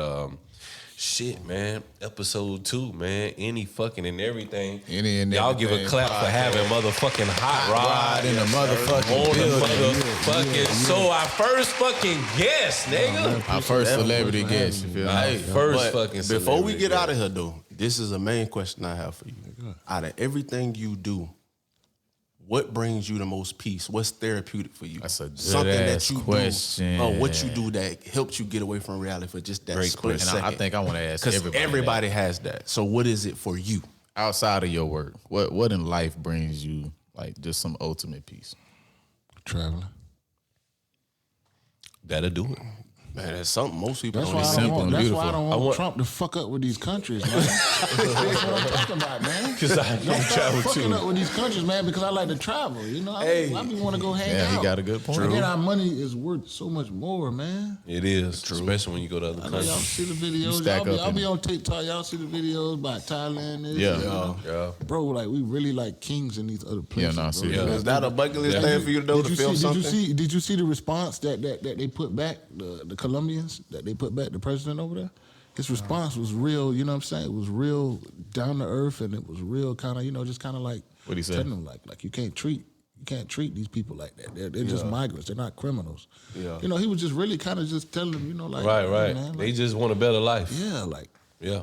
shit, man, episode 2, man, any fucking and everything. Any and Y'all give a everything clap for having motherfucking Hot Rod in the motherfucking on the building. motherfucking. So our first fucking guest, nigga. Our first celebrity guest. You feel Our me? first But fucking. before we celebrity get guest. out of here, though, this is a main question I have for you. Out of everything you do, what brings you the most peace? What's therapeutic for you? That's a good Something ass that you question. do, or what you do that helps you get away from reality for just that Great split question. second. And I think I want to ask because everybody. everybody has that. So what is it for you? Outside of your work, what in life brings you like just some ultimate peace? Traveling. That'll do it. Man, that's something most people That's don't why I even don't simple want. and That's beautiful. why I don't want Trump to fuck up with these countries, man. That's what I'm talking about, man. Because I Don't start travel fucking too. up with these countries, man. Because I like to travel. You know, I be want to go hang Yeah, out. he got a good point. And then our money is worth so much more, man. It is, especially when you go to other I know y'all countries. see the videos. stack Y'all up in be it. on TikTok. Y'all see the videos about Thailand. This, Yeah. you know? Yeah. Bro, like we really like kings in these other places. nah, bro. seriously. Is that a bucket list thing for you to do to feel something? Did you see the response that they put back, the Colombians, that they put back the president over there? His response was real, you know what I'm saying? It was real down to earth, and it was real kind of, you know, just kind of like What'd he say? telling them like you can't treat these people like that. They're just migrants. They're not criminals. Yeah. You know, he was just really kind of just telling them, you know, like Right, hey, right. man, They like, just want a better life. yeah, like. Yeah.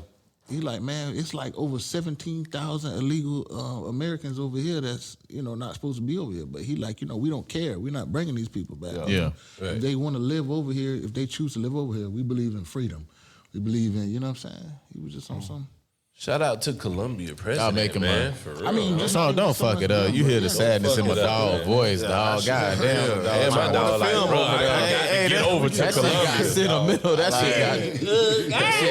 He like, man, it's like over 17,000 illegal Americans over here that's, you know, not supposed to be over here. But he like, you know, we don't care. We're not bringing these people back. Yeah. Right. If they want to live over here, if they choose to live over here, we believe in freedom. We believe in, you know what I'm saying? He was just on something. Shout out to Colombia president, Y'all make him man. a- For real. I mean, just Don't fuck it up. You hear the sadness in my fuck it up, dog man. voice, dog. God damn, dog. And my dog like, bro, I got to get over to That shit got Colombia. sentimental. That shit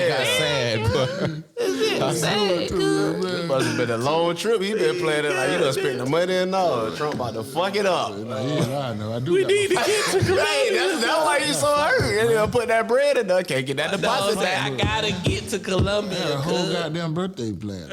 got sad, bro. It must have been a long trip. He been playing it like you done spent the money and all. Trump about to fuck it up. I know. I do. We got need to my- get to Colombia. Hey, that's why you so hurt. And he'll put that bread in there. Can't get that Dog deposit say, back. I got to get to I had Colombia. a whole cuz. goddamn birthday plan.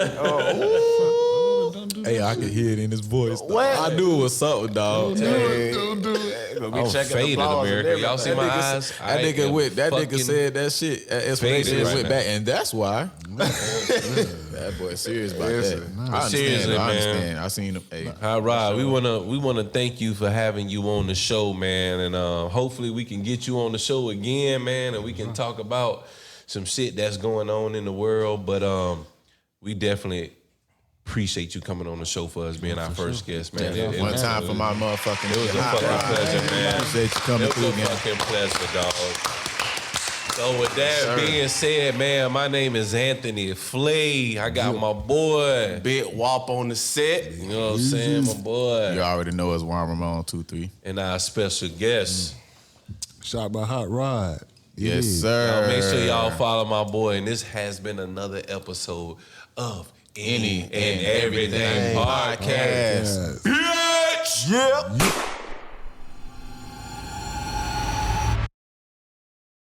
Don't do Hey, that I shit. could hear it in his voice. dog. What? I knew it was something, dog. Don't do it. Gonna be I'm checking faded, applause and America. Y'all see everything. my eyes? That nigga fucking said that shit. That explanation faded went right now. back, and that's why. That boy serious about that. I understand. Seriously, I man. understand. I seen him. Hey, HotRod, we wanna thank you for having you on the show, man, and hopefully we can get you on the show again, man, and we can talk about some shit that's going on in the world. But we definitely appreciate you coming on the show for us, being our first guest, man. It one was time for my motherfucking. It was a fucking pleasure, man. Appreciate you coming It was through, a man. fucking pleasure, dog. So with that being said, man, my name is Anthony Flay. I got my boy. Big whop on the set. You know what I'm saying, my boy. You already know it's Juan Ramon 2-3. And our special guest. Shot by HotRod. Yes, Yeah. sir. Make sure y'all follow my boy. And this has been another episode of Any and Everything Podcast. Yes. Yeah.